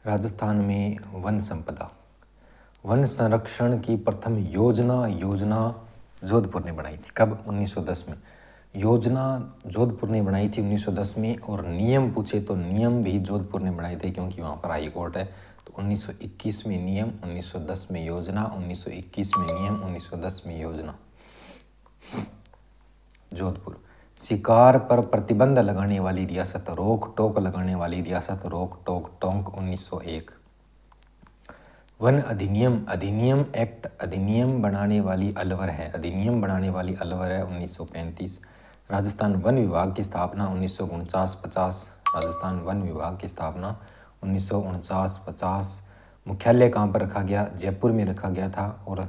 राजस्थान में वन संपदा, वन संरक्षण की प्रथम योजना जोधपुर ने बनाई थी। कब? 1910 में। योजना जोधपुर ने बनाई थी 1910 में। और नियम पूछे तो नियम भी जोधपुर ने बनाए थे, क्योंकि वहाँ पर हाई कोर्ट है। तो 1921 में नियम, 1910 में योजना, 1921 में नियम, 1910 में योजना। जोधपुर। शिकार पर प्रतिबंध लगाने वाली रियासत, रोक टोक लगाने वाली रियासत, रोक टोक टोंक, 1901। वन अधिनियम एक्ट, अधिनियम बनाने वाली अलवर है, अधिनियम बनाने वाली अलवर है, 1935। राजस्थान वन विभाग की स्थापना 1949-50, राजस्थान वन विभाग की स्थापना 1949-50। मुख्यालय कहाँ पर रखा गया? जयपुर में रखा गया था। और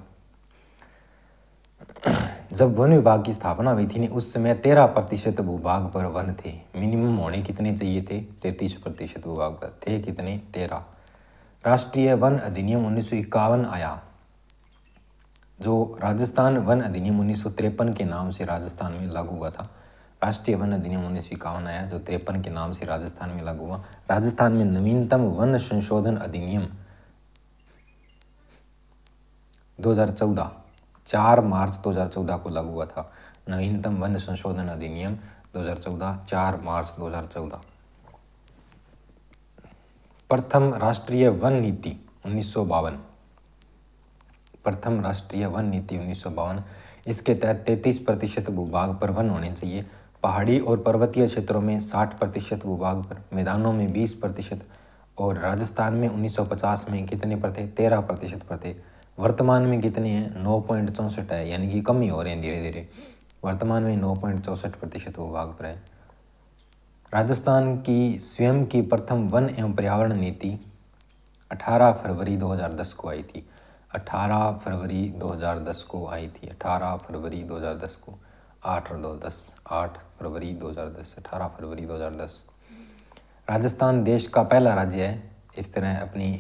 जब वन विभाग की स्थापना हुई थी उस समय 13% भूभाग पर वन थे। मिनिमम होने कितने चाहिए थे? 33% भूभाग पर थे। कितने? 13। राष्ट्रीय वन अधिनियम 1951 आया। जो राजस्थान वन अधिनियम 1953 के नाम से राजस्थान में लागू हुआ था। राष्ट्रीय वन अधिनियम 1951 आया, जो 53 के नाम से राजस्थान में लागू हुआ। राजस्थान में नवीनतम वन संशोधन अधिनियम 2014, 4 मार्च 2014 को लागू हुआ था। नवीनतम वन संशोधन अधिनियम 2014, 4 मार्च 2014। प्रथम राष्ट्रीय वन नीति 1952, प्रथम राष्ट्रीय वन नीति 1952। इसके तहत 33% भूभाग पर वन होने चाहिए। पहाड़ी और पर्वतीय क्षेत्रों में 60% भूभाग पर, मैदानों में 20%। और राजस्थान में 1950 में कितने पर थे? 13% पर थे। वर्तमान में कितने हैं? 9.64 है, यानी कि कम ही हो रहे हैं धीरे धीरे। वर्तमान में 9.64% भूभाग पर है। राजस्थान की स्वयं की प्रथम वन एवं पर्यावरण नीति 18 फरवरी 2010 को आई थी। 18 फरवरी 2010 को आई थी। 18 फरवरी 2010 को, 8 और 2 10, 8 फरवरी 2010, 18 फरवरी 2010। राजस्थान देश का पहला राज्य है इस तरह अपनी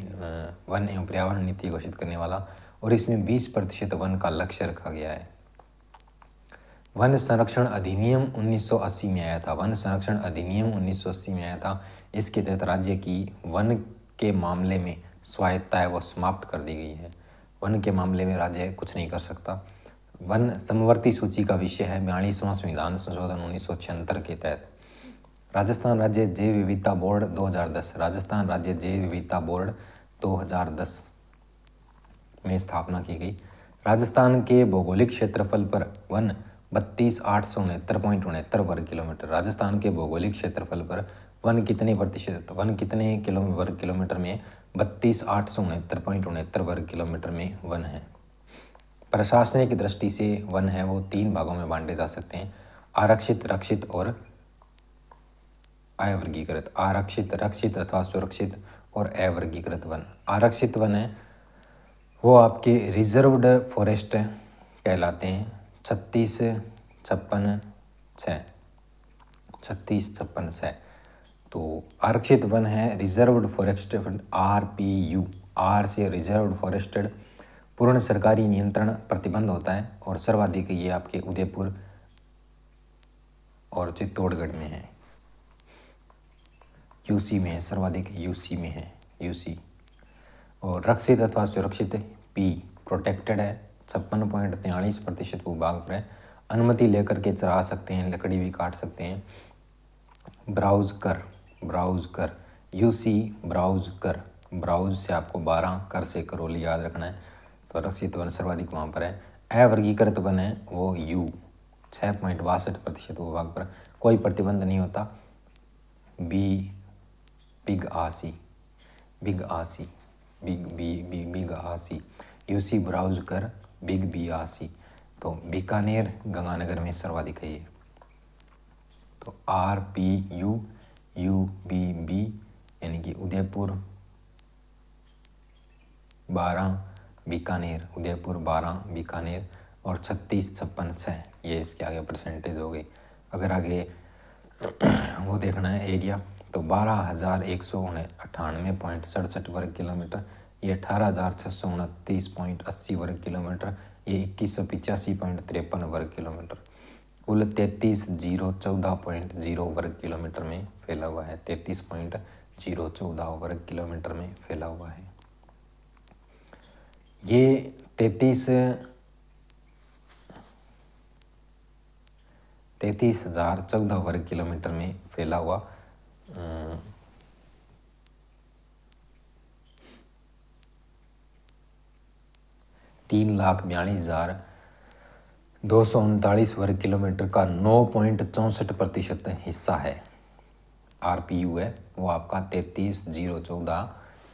वन एवं पर्यावरण नीति घोषित करने वाला, और इसमें 20% वन का लक्ष्य रखा गया है। वन संरक्षण अधिनियम 1980 में आया था। वन संरक्षण अधिनियम 1980 में आया था। इसके तहत राज्य की वन के मामले में स्वायत्ता है वो समाप्त कर दी गई है। वन के मामले में राज्य कुछ नहीं कर सकता। वन समवर्ती सूची का विषय है 42वां संविधान संशोधन 1976 के तहत। राजस्थान राज्य जैव विविधता बोर्ड 2010, राजस्थान राज्य जैव विविधता बोर्ड 2010 में स्थापना की गई। राजस्थान के भौगोलिक क्षेत्रफल पर वन 32,869.69 वर्ग किलोमीटर। राजस्थान के भौगोलिक क्षेत्रफल पर वन कितने प्रतिशत, वन कितने वर्ग किलोमीटर में? 32,869.69 वर्ग किलोमीटर में वन है। प्रशासनिक दृष्टि से वन है वो 3 भागों में बांटे जा सकते हैं: आरक्षित, रक्षित और अवर्गीकृत। आरक्षित, रक्षित अथवा सुरक्षित और अवर्गीकृत वन। आरक्षित वन है वो आपके रिजर्व्ड फॉरेस्ट कहलाते हैं। 36-56-6 तो आरक्षित वन है रिजर्व्ड फॉरेस्ट, RPU, आर से रिजर्व्ड फॉरेस्टेड। पूर्ण सरकारी नियंत्रण प्रतिबंध होता है और सर्वाधिक ये आपके उदयपुर और चित्तौड़गढ़ में है। यूसी में है, सर्वाधिक यूसी में है, यूसी। और रक्षित अथवा सुरक्षित P प्रोटेक्टेड है, 56.43% भूभाग पर है। अनुमति लेकर के चरा सकते हैं, लकड़ी भी काट सकते हैं। ब्राउज कर यूसी ब्राउज कर, ब्राउज से आपको 12, कर से करोली याद रखना है। तो रक्षित वन सर्वाधिक वहाँ पर है। अवर्गीकृत वन है वो U, 6.62% भूभाग पर, कोई प्रतिबंध नहीं होता। बिग आसी, यूसी ब्राउज कर, बिग बी आसी। तो बीकानेर गंगानगर में सर्वाधिक है ये। तो RPU UBB यानी कि उदयपुर 12 बीकानेर, उदयपुर 12 बीकानेर, और 36-56-6 ये इसके आगे परसेंटेज हो गई। अगर आगे वो देखना है एरिया तो 12,198.67 वर्ग किलोमीटर, ये 18,629.80 वर्ग किलोमीटर, ये 2185.53 वर्ग किलोमीटर, कुल 33,014.0 वर्ग किलोमीटर में फैला हुआ है। 33,014 33,014 वर्ग किलोमीटर में फैला हुआ है। ये 33,014 वर्ग किलोमीटर में फैला हुआ 3,42,239 वर्ग किलोमीटर का 9.64% हिस्सा है। RPU है वो आपका 33,014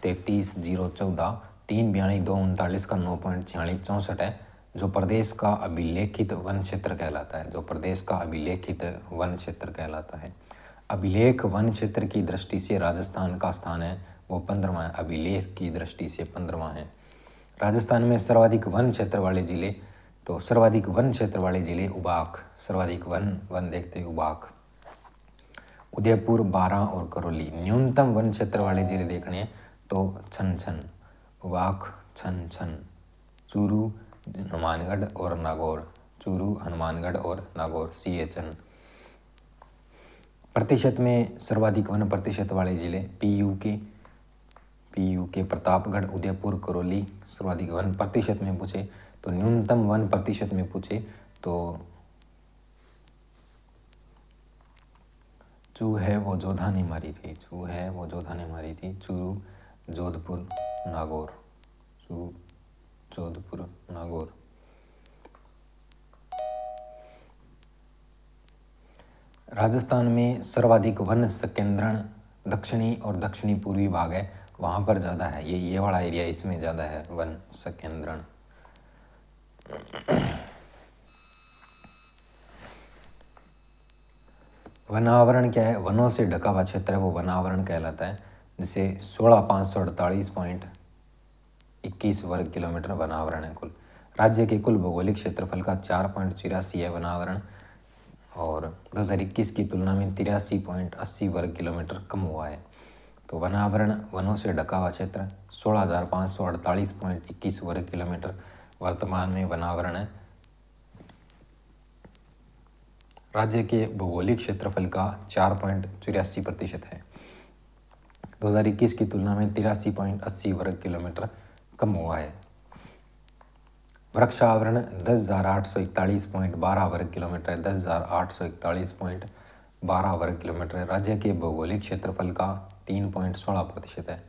3,42,239 का 9.4664 है, जो प्रदेश का अभिलेखित वन क्षेत्र कहलाता है। जो प्रदेश का अभिलेखित वन क्षेत्र कहलाता है। अभिलेख वन क्षेत्र की दृष्टि से राजस्थान का स्थान है वो 15वां है। अभिलेख की दृष्टि से 15वां है। राजस्थान में सर्वाधिक वन क्षेत्र वाले जिले, तो सर्वाधिक वन क्षेत्र वाले जिले उबाक, सर्वाधिक वन देखते उबाक, उदयपुर, बारां और करौली। न्यूनतम वन क्षेत्र वाले जिले देखने हैं तो छन, उबाक, छन, चूरू, हनुमानगढ़ और नागौर, चूरू, हनुमानगढ़ और नागौर, CHN। प्रतिशत में सर्वाधिक वन प्रतिशत वाले जिले PU के प्रतापगढ़, उदयपुर, करौली सर्वाधिक वन प्रतिशत में पूछे तो न्यूनतम वन प्रतिशत में पूछे तो चू है वो जोधा ने मारी थी, चूरू, जोधपुर, नागौर, जोधपुर, नागौर। राजस्थान में सर्वाधिक वन संकेंद्रण दक्षिणी और दक्षिणी पूर्वी भाग है, वहाँ पर ज़्यादा है। ये वाला एरिया इसमें ज़्यादा है वन संकेंद्रण। वनावरण क्या है? वनों से ढका हुआ क्षेत्र है वो वनावरण कहलाता है, जिसे 16,548.21 वर्ग किलोमीटर वनावरण है कुल। राज्य के कुल भौगोलिक क्षेत्रफल का 4.84 है वनावरण, और 2021 की तुलना में 83.80 वर्ग किलोमीटर कम हुआ है। तो वनावरण वनों से ढका हुआ क्षेत्र 16,548.21 वर्ग किलोमीटर वर्तमान में वनावरण है। राज्य के भौगोलिक क्षेत्रफल का 4.84% है। 2021 की तुलना में 83.80 वर्ग किलोमीटर कम हुआ है। वृक्षावरण 10,841.12 वर्ग किलोमीटर है, 10,841.12 वर्ग किलोमीटर है। राज्य के भौगोलिक क्षेत्रफल का 3.16% है।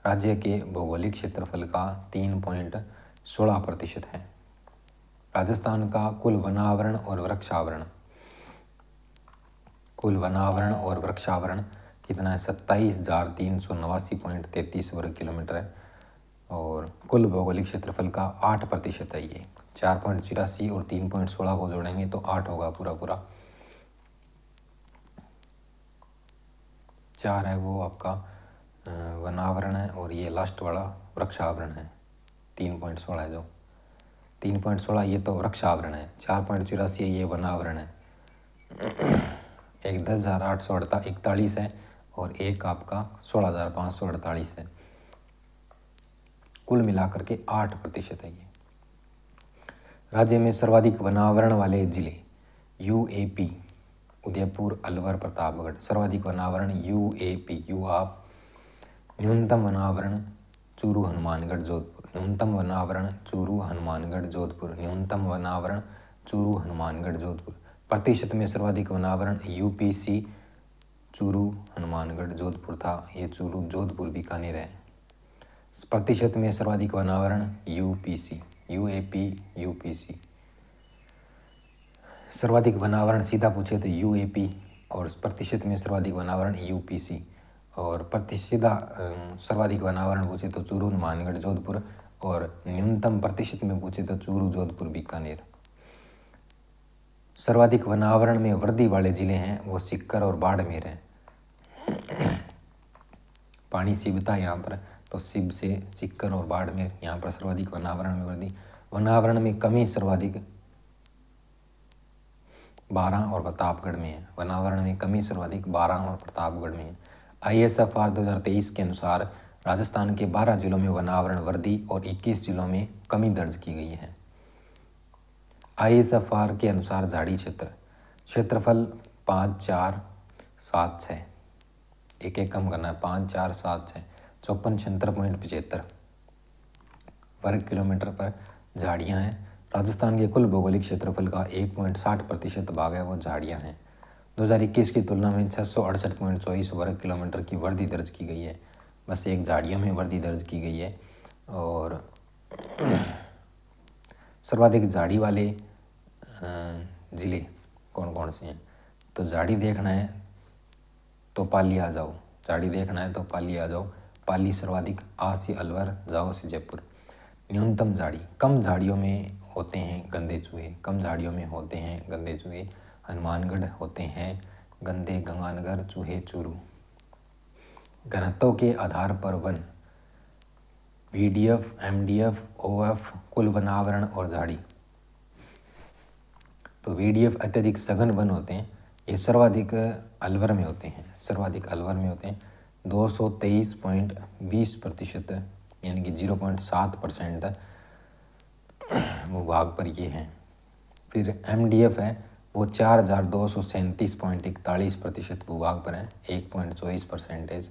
राज्य के भौगोलिक क्षेत्रफल का 3.16% है। राजस्थान का कुल वनावरण और वृक्षावरण कितना है? 27,389.33 वर्ग किलोमीटर है, और कुल भौगोलिक क्षेत्रफल का 8% है। ये 4.84 और 3.16 को जोड़ेंगे तो 8 होगा पूरा। 4 है वो आपका वनावरण है, और ये लास्ट वाला वृक्षावरण है। 3.16 है जो 3.16 ये तो वृक्षावरण है, 4.84 ये वनावरण है। एक 10,841 है और एक आपका 16,548 है। कुल मिलाकर के 8% है ये। राज्य में सर्वाधिक वनावरण वाले जिले UAP, उदयपुर, अलवर, प्रतापगढ़। सर्वाधिक वनावरण UAP, न्यूनतम वनावरण चूरू, हनुमानगढ़, जोधपुर। न्यूनतम वनावरण चूरू, हनुमानगढ़, जोधपुर। न्यूनतम वनावरण चूरू, हनुमानगढ़, जोधपुर। प्रतिशत में सर्वाधिक वनावरण UPC, चूरू, हनुमानगढ़, जोधपुर था। ये चूरू, जोधपुर, बीकानेर है। प्रतिशत में सर्वाधिक वनावरण UPC, UAP, UPC। सर्वाधिक वनावरण सीधा पूछे तो UAP, और प्रतिशत में सर्वाधिक वनावरण UPC, और प्रतिशत सर्वाधिक वनावरण पूछे तो चूरू, हनुमानगढ़, जोधपुर, और न्यूनतम प्रतिशत में पूछे तो चूरू, जोधपुर, बीकानेर। सर्वाधिक वनावरण में वृद्धि वाले जिले हैं वो सीकर और बाड़मेर हैं। पानी सीबता यहाँ पर, तो सिब से सीकर और बाड़मेर यहाँ पर सर्वाधिक वनावरण में वृद्धि। वनावरण में कमी सर्वाधिक बारां और प्रतापगढ़ में है। वनावरण में कमी सर्वाधिक बारां और प्रतापगढ़ में है। ISFR 2023 के अनुसार राजस्थान के 12 जिलों में वनावरण वृद्धि और 21 जिलों में कमी दर्ज की गई है। ISFR के अनुसार झाड़ी क्षेत्रफल 5,4,7,6, एक एक कम करना है, 5 4 7 6 54 76.75 वर्ग किलोमीटर पर झाड़ियाँ हैं। राजस्थान के कुल भौगोलिक क्षेत्रफल का 1.60% भाग है वो झाड़ियाँ हैं। 2021 की तुलना में 668.24 वर्ग किलोमीटर की वृद्धि दर्ज की गई है। बस एक झाड़ियों में वृद्धि दर्ज की गई है। और सर्वाधिक झाड़ी वाले ज़िले कौन कौन से हैं? तो झाड़ी देखना है तो पाली आ जाओ, झाड़ी देखना है तो पाली आ जाओ। पाली सर्वाधिक, आ से अलवर, जाओ से जयपुर। न्यूनतम झाड़ी, कम झाड़ियों में होते हैं गंदे चूहे, कम झाड़ियों में होते हैं गंदे चूहे। हनुमानगढ़ होते हैं गंदे, गंगानगर चूहे चूरू। घनत्व के आधार पर वन, VDF, MDF, OF, कुल वनावरण और झाड़ी। तो VDF अत्यधिक सघन वन होते हैं, ये सर्वाधिक अलवर में होते हैं, सर्वाधिक अलवर में होते हैं 223.20%, यानी कि 0.7% भूभाग पर ये हैं। फिर MDF है वो 4237.41% भूभाग पर है, 1.24%।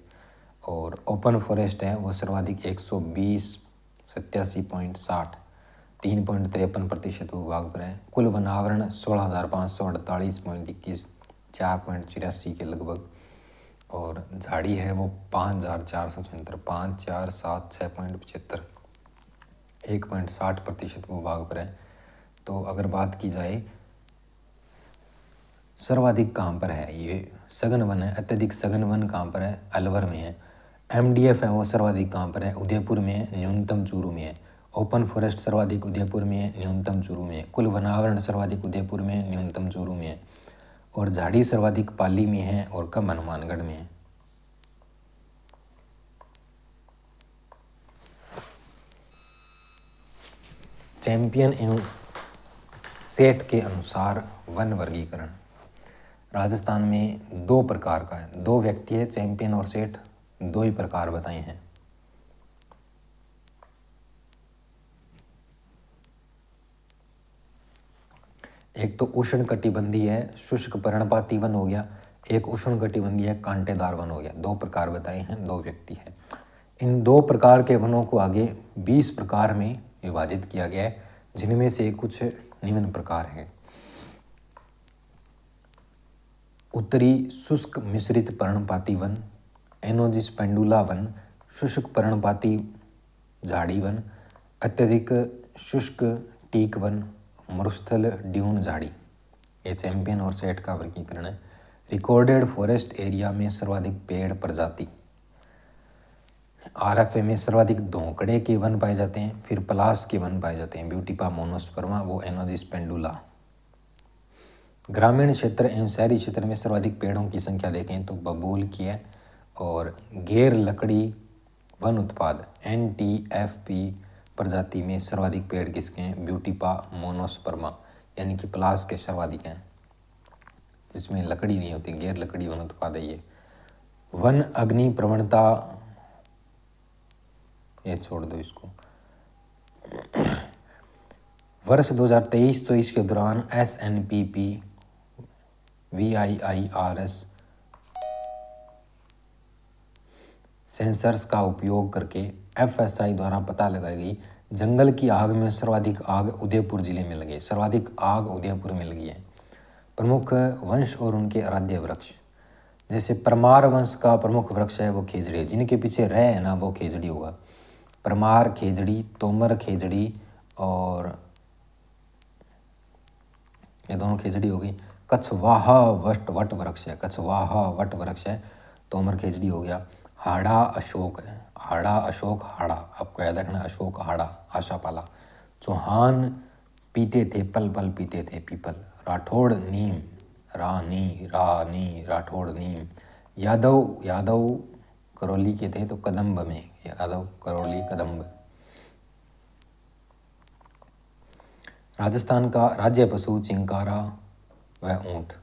और ओपन फॉरेस्ट है वो सर्वाधिक 120 87.60, 3.53% भूभाग पर है। कुल वनावरण 16,548.21, 4.84 के लगभग। और झाड़ी है वो 5,476, 5,476.75, 1.60% भूभाग पर है। तो अगर बात की जाए सर्वाधिक कहाँ पर है, ये सघन वन है, अत्यधिक सघन वन कहाँ पर है? अलवर में है। MDF है वो सर्वाधिक कहाँ पर है? उदयपुर में है, न्यूनतम चूरू में है। ओपन फॉरेस्ट सर्वाधिक उदयपुर में है, न्यूनतम चूरू में है। कुल वनावरण सर्वाधिक उदयपुर में है, न्यूनतम चूरू में है। और झाड़ी सर्वाधिक पाली में है और कम हनुमानगढ़ में है। चैंपियन एवं सेठ के अनुसार वन वर्गीकरण। राजस्थान में 2 प्रकार का है, 2 व्यक्ति है, चैंपियन और सेठ, 2 ही प्रकार बताए हैं। एक तो उष्ण कटिबंधीय है, शुष्क पर्णपाती वन हो गया। एक उष्ण कटिबंधीय है, कांटेदार वन हो गया। 2 प्रकार बताए हैं, 2 व्यक्ति हैं। इन 2 प्रकार के वनों को आगे 20 प्रकार में विभाजित किया गया है, जिनमें से कुछ निम्न प्रकार हैं। उत्तरी शुष्क मिश्रित पर्णपाती वन, एनोजिस पेंडुला वन, शुष्क पर्णपाती झाड़ी वन, अत्यधिक शुष्क टीक वन, मरुस्थल ड्यून झाड़ी। ये चैंपियन और सेठ का वर्गीकरण है। रिकॉर्डेड फॉरेस्ट एरिया में सर्वाधिक पेड़ प्रजाति। RFA में सर्वाधिक धोंकड़े के वन पाए जाते हैं, फिर पलास के वन पाए जाते हैं, ब्यूटीपा मोनोस्पर्मा, वो एनोजिस पेंडुला। ग्रामीण क्षेत्र एवं शहरी क्षेत्र में सर्वाधिक पेड़ों की संख्या देखें तो बबूल की है। और गैर लकड़ी वन उत्पाद NTFP प्रजाति में सर्वाधिक पेड़ किसके हैं? ब्यूटीपा मोनोस्पर्मा, यानी कि पलास के सर्वाधिक हैं, जिसमें लकड़ी नहीं होती, गैर लकड़ी वन उत्पाद है ये। वन अग्नि प्रवणता, ये छोड़ दो इसको। वर्ष 2023-24 के दौरान SNPP VIIRS सेंसर्स का उपयोग करके FSI द्वारा पता लगाई गई जंगल की आग में सर्वाधिक आग उदयपुर जिले में लगी, सर्वाधिक आग उदयपुर में लगी है। प्रमुख वंश और उनके आराध्य वृक्ष, जैसे परमार वंश का प्रमुख वृक्ष है वो खेजड़ी, जिनके पीछे रह है ना वो खेजड़ी होगा। परमार खेजड़ी, तोमर खेजड़ी, और ये दोनों खेजड़ी हो गई। कछवाहा वट वृक्ष है, कछवाहा वट वृक्ष है, तोमर खेजड़ी हो गया। हाड़ा अशोक है, हाड़ा अशोक हाड़ा, आपको याद रखना अशोक हाड़ा, आशापाला। चौहान पीते थे पल पल पीते थे पीपल। राठौड़ नीम, रानी राठौड़ नीम। यादव करौली के थे तो कदम्ब में, यादव करौली कदम्ब। राजस्थान का राज्य पशु चिंकारा व ऊंट।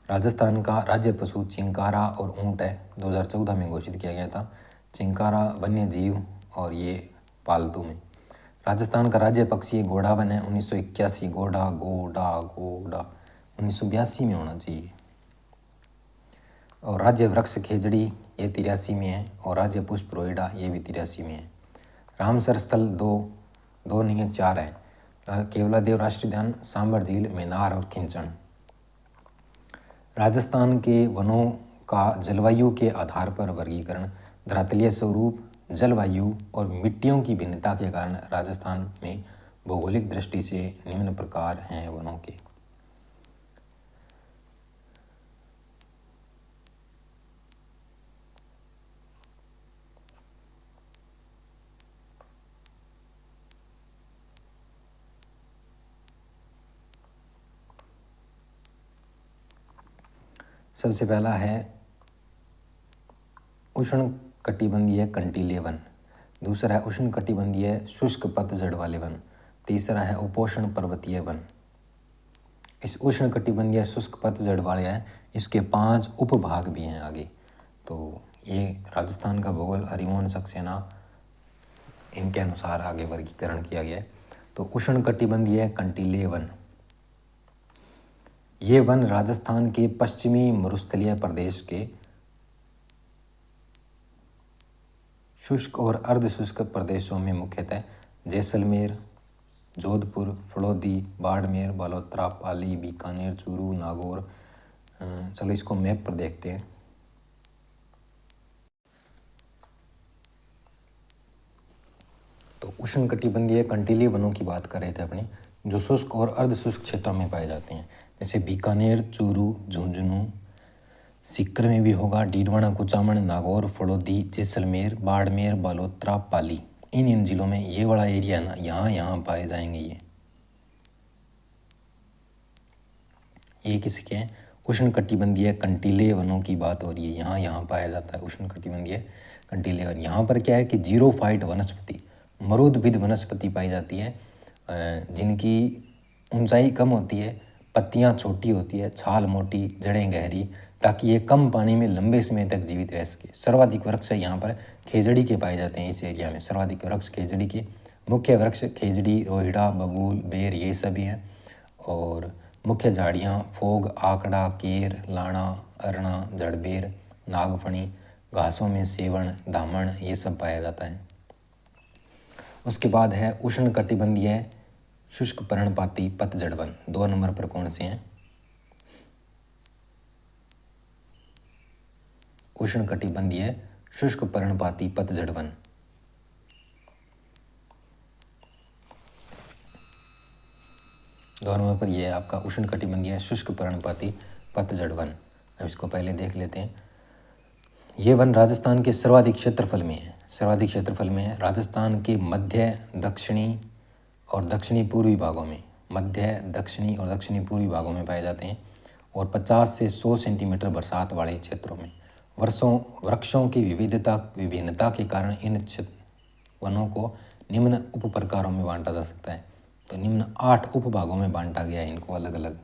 राजस्थान का राज्य पशु चिंकारा और ऊंट है, 2014 में घोषित किया गया था। चिंकारा वन्य जीव और ये पालतू में। राजस्थान का राज्य पक्षी घोड़ा वन है, 1981। घोड़ा घोड़ा घोड़ा 1982 में होना चाहिए। और राज्य वृक्ष खेजड़ी ये 83 में है, और राज्य पुष्प रोइडा ये भी 83 में है। रामसर स्थल दो नहीं है, 4 है। केवलादेव राष्ट्रीय उद्यान, सांबर झील, मेनार और खिंचण। राजस्थान के वनों का जलवायु के आधार पर वर्गीकरण। धरातलीय स्वरूप, जलवायु और मिट्टियों की भिन्नता के कारण राजस्थान में भौगोलिक दृष्टि से निम्न प्रकार हैं वनों के। सबसे पहला है उष्ण कटिबंधीय कंटीले वन, दूसरा है उष्ण कटिबंधीय शुष्क पतझड़ वाले वन, तीसरा है उपोष्ण पर्वतीय वन। इस उष्ण कटिबंधीय शुष्क पतझड़ वाले हैं, इसके 5 उपभाग भी हैं आगे। तो ये राजस्थान का भूगोल हरिमोहन सक्सेना इनके अनुसार आगे वर्गीकरण किया गया है। तो उष्ण कटिबंधीय कंटीले वन, ये वन राजस्थान के पश्चिमी मरुस्थलीय प्रदेश के शुष्क और अर्धशुष्क प्रदेशों में मुख्यतः जैसलमेर, जोधपुर, फड़ौदी, बाड़मेर, बालोतरा, पाली, बीकानेर, चूरू, नागौर। चलो इसको मैप पर देखते हैं। तो उष्ण कटिबंधीय कंटीले वनों की बात कर रहे थे अपने, जो शुष्क और अर्धशुष्क क्षेत्रों में पाए जाते हैं, जैसे बीकानेर, चूरू, झुंझुनू, सीकर में भी होगा, डीडवाना, कुचामन, नागौर, फड़ौदी, जैसलमेर, बाड़मेर, बालोतरा, पाली। इन जिलों में ये वाला एरिया ना यहाँ पाए जाएंगे। ये किसके हैं? उष्ण कटिबंधीय कंटीले वनों की बात हो रही है। यहाँ पाया जाता है उष्ण कटिबंधीय कंटीले वन। यहाँ पर क्या है कि जीरोफाइट वनस्पति, मरुद्भिद वनस्पति पाई जाती है, जिनकी ऊंचाई कम होती है, पत्तियाँ छोटी होती है, छाल मोटी, जड़ें गहरी, ताकि ये कम पानी में लंबे समय तक जीवित रह सके। सर्वाधिक वृक्ष यहाँ पर खेजड़ी के पाए जाते हैं। इस एरिया में सर्वाधिक वृक्ष खेजड़ी के, मुख्य वृक्ष खेजड़ी, रोहिड़ा, बबूल, बेर ये सभी हैं। और मुख्य झाड़ियाँ फोग, आकड़ा, केर, लाणा, अरना, जड़बेर, नागफणी। घासों में सेवण, धामण ये सब पाया जाता है। उसके बाद है उष्ण कटिबंधीय शुष्क पर्णपाती पतझड़ वन। 2 नंबर पर कौन से हैं? उष्ण कटिबंधीय शुष्क पर्णपाती पतझड़ वन। दो नंबर पर यह है आपका उष्ण कटिबंधीय शुष्क पर्णपाती पतझड़ वन। अब इसको पहले देख लेते हैं। ये वन राजस्थान के सर्वाधिक क्षेत्रफल में है। सर्वाधिक क्षेत्रफल में है राजस्थान के मध्य, दक्षिणी और दक्षिणी पूर्वी भागों में, मध्य, दक्षिणी और दक्षिणी पूर्वी भागों में पाए जाते हैं। और 50 से 100 सेंटीमीटर बरसात वाले क्षेत्रों में। वृक्षों की विभिन्नता के कारण इन वनों को निम्न उप प्रकारों में बांटा जा सकता है। तो निम्न 8 उपभागों में बांटा गया है इनको अलग अलग।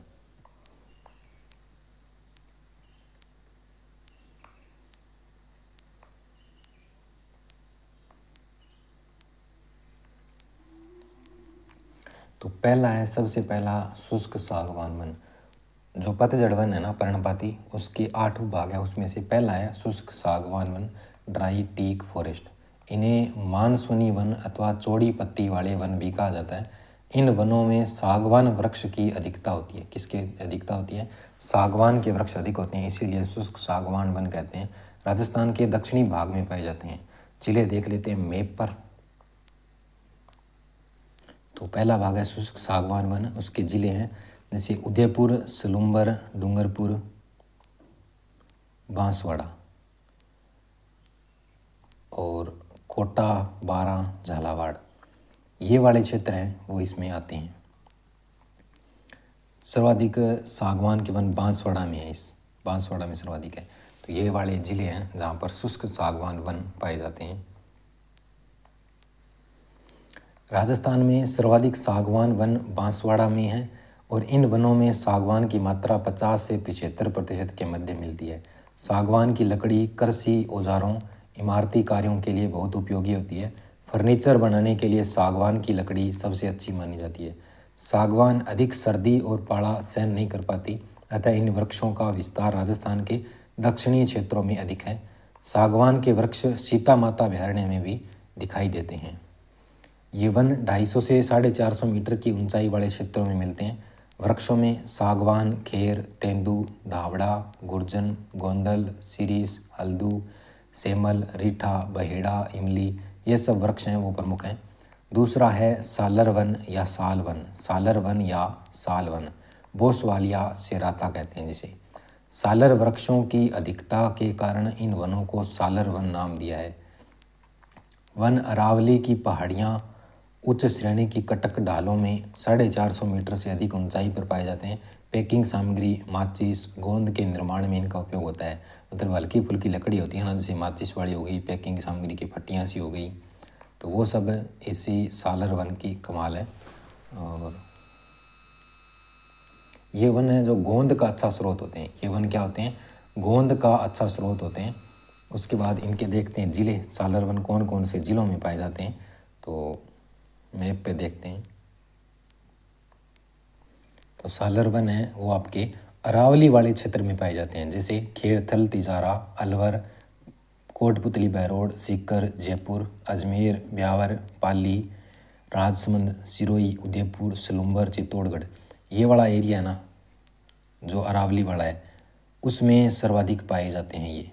तो पहला है, सबसे पहला शुष्क सागवान वन। जो पतझड़ वन है ना पर्णपाती, उसके 8 भाग हैं, उसमें से पहला है शुष्क सागवान वन, ड्राई टीक फॉरेस्ट। इन्हें मानसूनी वन अथवा चौड़ी पत्ती वाले वन भी कहा जाता है। इन वनों में सागवान वृक्ष की अधिकता होती है। किसकी अधिकता होती है? सागवान के वृक्ष अधिक होते हैं, इसीलिए शुष्क सागवान वन कहते हैं। राजस्थान के दक्षिणी भाग में पाए जाते हैं। जिले देख लेते हैं मैप पर। तो पहला भाग है शुष्क सागवान वन, उसके जिले हैं जैसे उदयपुर, सलूम्बर, डूंगरपुर, बांसवाड़ा और कोटा, बारां, झालावाड़। ये वाले क्षेत्र हैं वो इसमें आते हैं। सर्वाधिक सागवान के वन बांसवाड़ा में है, इस बांसवाड़ा में सर्वाधिक है। तो ये वाले जिले हैं जहाँ पर शुष्क सागवान वन पाए जाते हैं। राजस्थान में सर्वाधिक सागवान वन बांसवाड़ा में है और इन वनों में सागवान की मात्रा 50 से 75% के मध्य मिलती है। सागवान की लकड़ी कृषि औजारों, इमारती कार्यों के लिए बहुत उपयोगी होती है। फर्नीचर बनाने के लिए सागवान की लकड़ी सबसे अच्छी मानी जाती है। सागवान अधिक सर्दी और पाला सहन नहीं कर पाती, अतः इन वृक्षों का विस्तार राजस्थान के दक्षिणी क्षेत्रों में अधिक है। सागवान के वृक्ष सीता माता अभयारण्य में भी दिखाई देते हैं। ये वन 250 से 450 मीटर की ऊंचाई वाले क्षेत्रों में मिलते हैं। वृक्षों में सागवान, खेर, तेंदू, धावड़ा, गुर्जन, गोंदल, सीरीस, हल्दू, सेमल, रीठा, बहेड़ा, इमली, ये सब वृक्ष हैं वो प्रमुख हैं। दूसरा है सालर वन या साल वन। सालर वन या साल वन, बोसवालिया सेराता कहते हैं जिसे। सालर वृक्षों की अधिकता के कारण इन वनों को सालर वन नाम दिया है। वन अरावली की पहाड़ियाँ उच्च श्रेणी की कटक ढालों में 450 मीटर से अधिक ऊंचाई पर पाए जाते हैं। पैकिंग सामग्री माचिस, गोंद के निर्माण में इनका उपयोग होता है। मतलब हल्की फुल्की लकड़ी होती है ना, जैसे माचिस वाली हो गई, पैकिंग सामग्री की फट्टियाँ सी हो गई, तो वो सब इसी सालर वन की कमाल है। और ये वन है जो गोंद का अच्छा स्रोत होते हैं। ये वन क्या होते हैं? गोंद का अच्छा स्रोत होते हैं। उसके बाद इनके देखते हैं जिले, सालर वन कौन कौन से जिलों में पाए जाते हैं, तो मैप पे देखते हैं। तो सालर वन है वो आपके अरावली वाले क्षेत्र में पाए जाते हैं, जैसे खेड़थल, तिजारा, अलवर, कोटपुतली, बहरोड, सीकर, जयपुर, अजमेर, ब्यावर, पाली, राजसमंद, सिरोही, उदयपुर, सलूम्बर, चित्तौड़गढ़। ये वाला एरिया है ना जो अरावली वाला है, उसमें सर्वाधिक पाए जाते हैं ये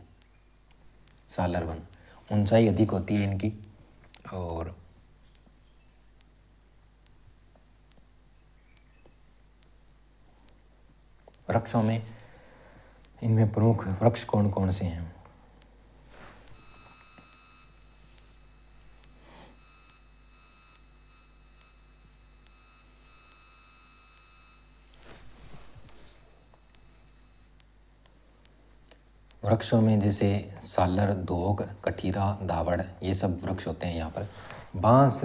सालर वन। ऊंचाई अधिक होती है इनकी। और वृक्षों में इनमें प्रमुख वृक्ष कौन कौन से हैं? वृक्षों में जैसे सालर, धोक, कठीरा, धावड़, ये सब वृक्ष होते हैं यहाँ पर। बांस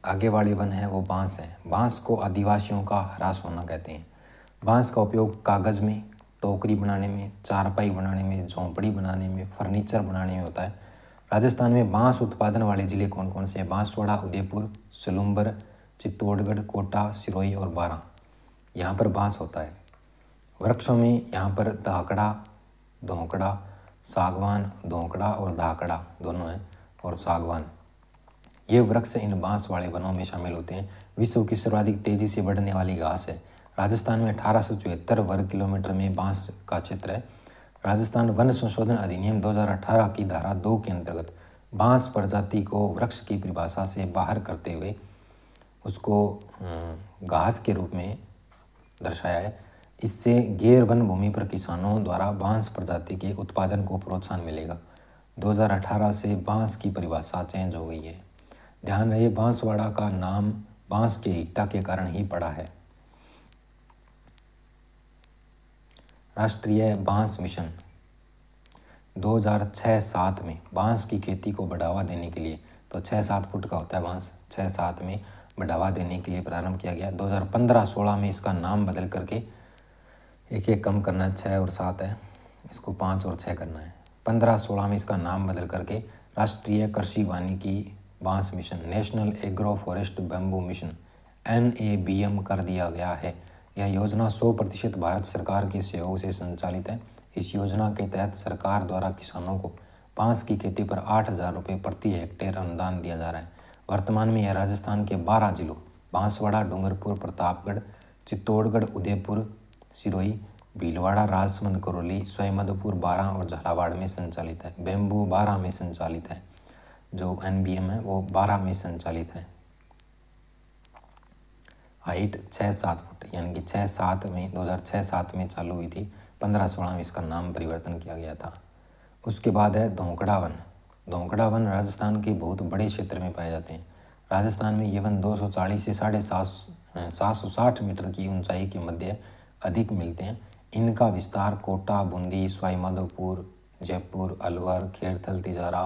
आगे वाली वन है वो बांस है। बांस को आदिवासियों का ह्रास होना कहते हैं। बांस का उपयोग कागज़ में, टोकरी बनाने में, चारपाई बनाने में, झोंपड़ी बनाने में, फर्नीचर बनाने में होता है। राजस्थान में बांस उत्पादन वाले जिले कौन कौन से हैं? बांसवाड़ा, उदयपुर, सलूम्बर, चित्तौड़गढ़, कोटा, सिरोही और बारां, यहाँ पर बांस होता है। वृक्षों में यहाँ पर धाकड़ा, धोंकड़ा, सागवान, धोंकड़ा और धाकड़ा दोनों हैं, और सागवान, ये वृक्ष इन बांस वाले वनों में शामिल होते हैं। विश्व की सर्वाधिक तेजी से बढ़ने वाली घास है। राजस्थान में 1874 वर्ग किलोमीटर में बांस का क्षेत्र है। राजस्थान वन संशोधन अधिनियम 2018 की धारा 2 के अंतर्गत बांस प्रजाति को वृक्ष की परिभाषा से बाहर करते हुए उसको घास के रूप में दर्शाया है। इससे गैर वन भूमि पर किसानों द्वारा बांस प्रजाति के उत्पादन को प्रोत्साहन मिलेगा। 2018 से बांस की परिभाषा चेंज हो गई है। ध्यान रहे, बांसवाड़ा का नाम बांस की एकता के कारण ही पड़ा है। राष्ट्रीय बांस मिशन 2006-07 में बांस की खेती को बढ़ावा देने के लिए, तो 6-7 फुट का होता है बांस, 6-7 में बढ़ावा देने के लिए प्रारंभ किया गया। 2015-16 में इसका नाम बदल करके एक कम करना है, 6 और 7 है, इसको 5 और 6 करना है। 15-16 में इसका नाम बदल करके राष्ट्रीय कृषि वानिकी बांस mission, national agro forest bamboo mission, NABM कर दिया गया है। यह योजना 100% भारत सरकार के सहयोग से संचालित है। इस योजना के तहत सरकार द्वारा किसानों को बांस की खेती पर 8,000 रुपये प्रति हेक्टेयर अनुदान दिया जा रहा है। वर्तमान में यह राजस्थान के 12 जिलों बांसवाड़ा, डूंगरपुर, प्रतापगढ़, चित्तौड़गढ़, उदयपुर, सिरोही, भीलवाड़ा, राजसमंद, करौली, सवाईमाधोपुर, बारां और झालावाड़ में संचालित है। बैम्बू 12 में संचालित है। जो NBM है वो 12 में संचालित है। हाइट 6-7 फुट, यानी कि 6-7 में 2006-07 में चालू हुई थी। 15-16 में इसका नाम परिवर्तन किया गया था। उसके बाद है धोंकड़ा वन। धोंकड़ा वन राजस्थान के बहुत बड़े क्षेत्र में पाए जाते हैं। राजस्थान में ये वन 240 से 760 मीटर की ऊंचाई के मध्य अधिक मिलते हैं। इनका विस्तार कोटा, बूंदी, सवाईमाधोपुर, जयपुर, अलवर, खेड़थल, तिजारा,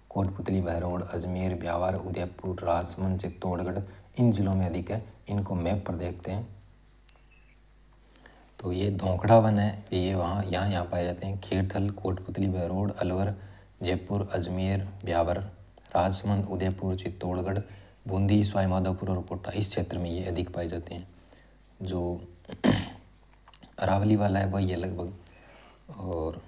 कोटपुतली, बहरोड, अजमेर, ब्यावर, उदयपुर, राजसमंद, चित्तौड़गढ़, इन जिलों में अधिक है। इनको मैप पर देखते हैं तो ये धोंकड़ा वन है, ये यहाँ पाए जाते हैं। खेड़थल, कोटपुतली, बहरोड, अलवर, जयपुर, अजमेर, ब्यावर, राजसमंद, उदयपुर, चित्तौड़गढ़, बूंदी, सवाईमाधोपुर और कोटा, इस क्षेत्र में ये अधिक पाए जाते हैं। जो अरावली वाला है वही है लगभग। और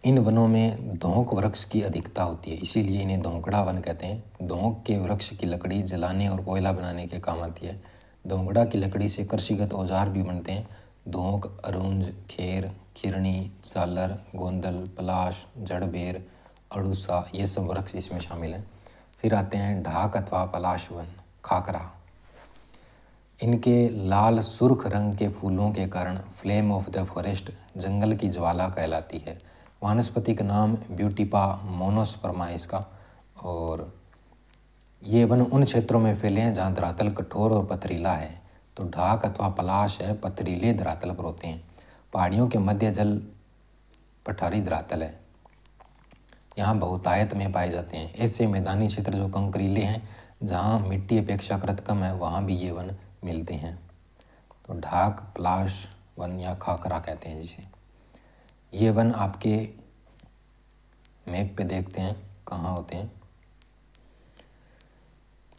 इन वनों में धोंक वृक्ष की अधिकता होती है, इसीलिए इन्हें धोंकड़ा वन कहते हैं। धोंक के वृक्ष की लकड़ी जलाने और कोयला बनाने के काम आती है। धोंकड़ा की लकड़ी से कृषिगत औजार भी बनते हैं। धोंक, अरुंज, खेर, खिरनी, सालर, गोंदल, पलाश, जड़बेर, अड़ूसा, ये सब वृक्ष इसमें शामिल हैं। फिर आते हैं ढाक अथवा पलाश वन, खाकरा। इनके लाल सुर्ख रंग के फूलों के कारण फ्लेम ऑफ द फॉरेस्ट, जंगल की ज्वाला कहलाती है। वनस्पति का नाम ब्यूटीपा मोनोस्पर्मा है इसका। और ये वन उन क्षेत्रों में फैले हैं जहाँ धरातल कठोर और पथरीला है। तो ढाक अथवा पलाश है, पथरीले धरातल पर होते हैं। पहाड़ियों के मध्य जल पठारी धरातल है, यहाँ बहुतायत में पाए जाते हैं। ऐसे मैदानी क्षेत्र जो कंकरीले हैं, जहाँ मिट्टी अपेक्षाकृत कम है, वहाँ भी ये वन मिलते हैं। तो ढाक पलाश वन या खाकरा कहते हैं जिसे। ये वन आपके मैप पे देखते हैं कहाँ होते हैं।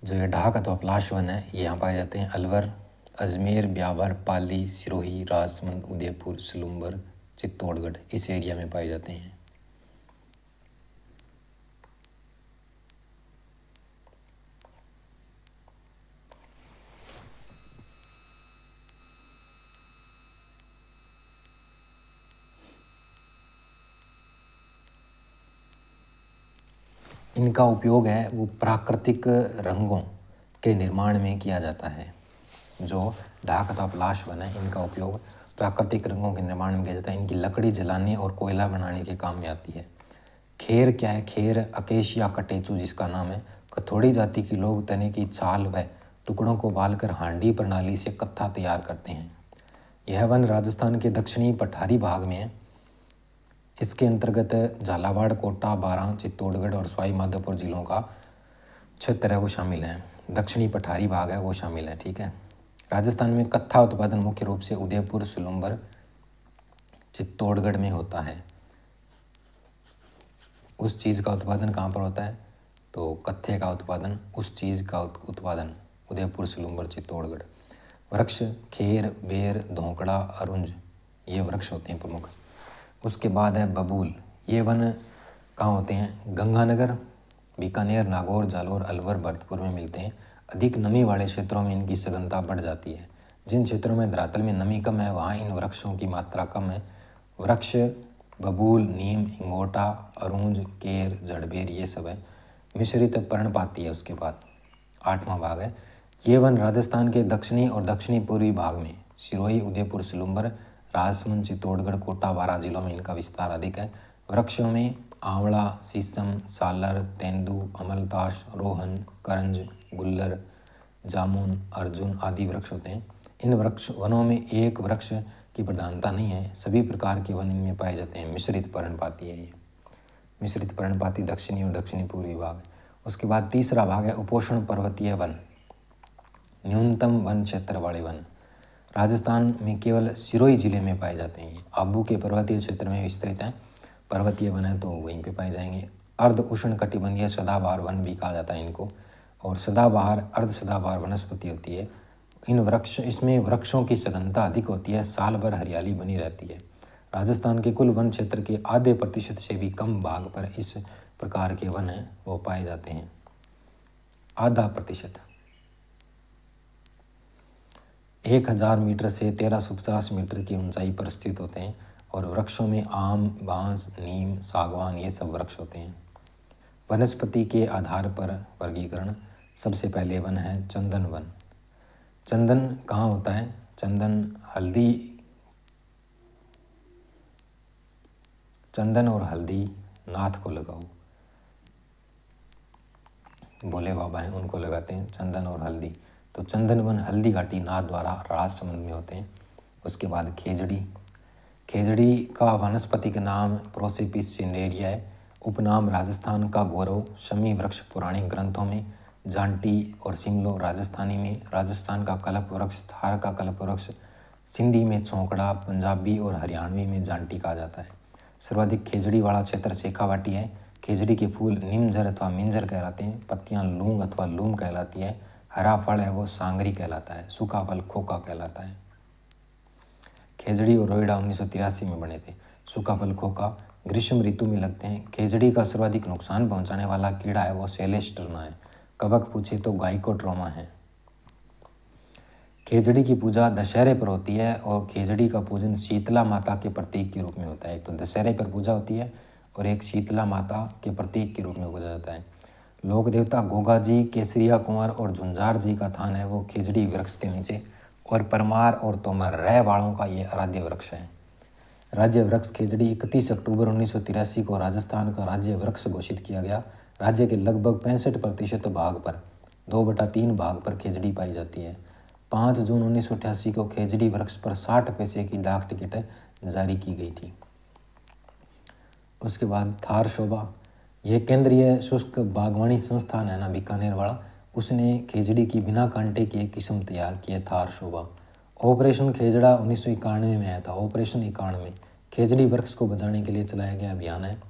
जो ये ढाक अथवा पलाश वन है, ये यहाँ पाए जाते हैं अलवर, अजमेर, ब्यावर, पाली, सिरोही, राजसमंद, उदयपुर, सलूम्बर, चित्तौड़गढ़, इस एरिया में पाए जाते हैं। इनका उपयोग है वो प्राकृतिक रंगों के निर्माण में किया जाता है। जो ढाक अथवा पलाश वन है, इनका उपयोग प्राकृतिक रंगों के निर्माण में किया जाता है। इनकी लकड़ी जलाने और कोयला बनाने के काम में आती है। खेर क्या है? खेर अकेशिया कटेचू जिसका नाम है। कथोड़ी जाति के लोग तने की छाल व टुकड़ों को बालकर हांडी प्रणाली से कत्था तैयार करते हैं। यह वन राजस्थान के दक्षिणी पठारी भाग में है। इसके अंतर्गत झालावाड़, कोटा, बारां, चित्तौड़गढ़ और सवाई माधोपुर जिलों का क्षेत्र है वो शामिल है। दक्षिणी पठारी भाग है वो शामिल है। ठीक है। राजस्थान में कत्था उत्पादन मुख्य रूप से उदयपुर, सलूम्बर, चित्तौड़गढ़ में होता है। उस चीज़ का उत्पादन कहाँ पर होता है? तो कत्थे का उत्पादन, उस चीज़ का उत्पादन उदयपुर, सलूम्बर, चित्तौड़गढ़। वृक्ष खेर, बेर, धोंकड़ा, अरुंज, ये वृक्ष होते हैं प्रमुख। उसके बाद है बबूल। ये वन कहाँ होते हैं? गंगानगर, बीकानेर, नागौर, जालोर, अलवर, भरतपुर में मिलते हैं। अधिक नमी वाले क्षेत्रों में इनकी सघनता बढ़ जाती है। जिन क्षेत्रों में धरातल में नमी कम है, वहाँ इन वृक्षों की मात्रा कम है। वृक्ष बबूल, नीम, हिंगोटा, अरुंज, केर, जड़बेर, ये सब है। मिश्रित पर्णपाती है। उसके बाद 8वां भाग है। ये वन राजस्थान के दक्षिणी और दक्षिणी पूर्वी भाग में सिरोही, उदयपुर, सलूम्बर, राजसमंद, चित्तौड़गढ़, कोटा, बारां जिलों में इनका विस्तार अधिक है। वृक्षों में आंवला, शीशम, सालर, तेंदू, अमलताश, रोहन, करंज, गुल्लर, जामुन, अर्जुन आदि वृक्ष होते हैं। इन वनों में एक वृक्ष की प्रधानता नहीं है, सभी प्रकार के वन इनमें पाए जाते हैं। मिश्रित पर्णपाती है ये। मिश्रित पर्णपाती दक्षिणी और दक्षिणी पूर्वी भाग। उसके बाद तीसरा भाग है उपोष्ण पर्वतीय वन, न्यूनतम वन क्षेत्र वाले वन। राजस्थान में केवल सिरोही जिले में पाए जाते हैं। ये आबू के पर्वतीय क्षेत्र में विस्तृत हैं। पर्वतीय वन है तो वहीं पे पाए जाएंगे। अर्ध उष्ण कटिबंधीय सदाबहार वन भी कहा जाता है इनको। और सदाबहार, अर्ध सदाबहार वनस्पति होती है। इसमें वृक्षों की सघनता अधिक होती है, साल भर हरियाली बनी रहती है। राजस्थान के कुल वन क्षेत्र के आधे प्रतिशत से भी कम भाग पर इस प्रकार के वन हैं वो पाए जाते हैं। आधा प्रतिशत। 1000 मीटर से 1350 मीटर की ऊंचाई पर स्थित होते हैं। और वृक्षों में आम, बांस, नीम, सागवान, ये सब वृक्ष होते हैं। वनस्पति के आधार पर वर्गीकरण। सबसे पहले वन है चंदन वन। चंदन कहाँ होता है? चंदन और हल्दी नाथ को लगाओ, भोले बाबा हैं उनको लगाते हैं चंदन और हल्दी। तो चंदन वन हल्दी घाटी नाथ द्वारा राजसमंद में होते हैं। उसके बाद खेजड़ी का वनस्पति का नाम प्रोसिपिस सिनेरिया है। उपनाम राजस्थान का गौरव, शमी वृक्ष पौराणिक ग्रंथों में, जांटी और सिमलो राजस्थानी में, राजस्थान का कल्प वृक्ष, थार का कल्प वृक्ष, सिंधी में छोंकड़ा, पंजाबी और हरियाणवी में जांटी कहा जाता है। सर्वाधिक खेजड़ी वाला क्षेत्र शेखावाटी है। खेजड़ी के फूल निमझर अथवा मिंजर कहलाते हैं। पत्तियां लूंग अथवा लूम कहलाती है। हरा फल है वो सांगरी कहलाता है। सूखा फल खोका कहलाता है। खेजड़ी और रोहिड़ा 1983 में बने थे। सूखा फल खोका ग्रीष्म ऋतु में लगते हैं। खेजड़ी का सर्वाधिक नुकसान पहुंचाने वाला कीड़ा है वो सेलेस्टर्ना है। कवक पूछे तो गाइकोट्रोमा है। खेजड़ी की पूजा दशहरे पर होती है और खेजड़ी का पूजन शीतला माता के प्रतीक के रूप में होता है। एक तो दशहरे पर पूजा होती है और एक शीतला माता के प्रतीक के रूप में पूजा जाता है। लोक देवता गोगा जी, केसरिया कुंवर और झुंझार जी का थान है वो खेजड़ी वृक्ष के नीचे, और परमार और तोमर रह वालों का ये आराध्य वृक्ष है। राज्य वृक्ष खेजड़ी 31 अक्टूबर 1983 को राजस्थान का राज्य वृक्ष घोषित किया गया। राज्य के लगभग 65% भाग पर 2/3 भाग पर खेजड़ी पाई जाती है। 5 जून 1988 को खेजड़ी वृक्ष पर 60 पैसे की डाक टिकट जारी की गई थी। उसके बाद थार शोभा, यह केंद्रीय शुष्क बागवानी संस्थान है ना बीकानेर वाला, उसने खेजड़ी की बिना कांटे की एक किस्म तैयार की है, थार शोभा। ऑपरेशन खेजड़ा 1991 में आया था। ऑपरेशन 91 खेजड़ी वृक्ष को बचाने के लिए चलाया गया अभियान है।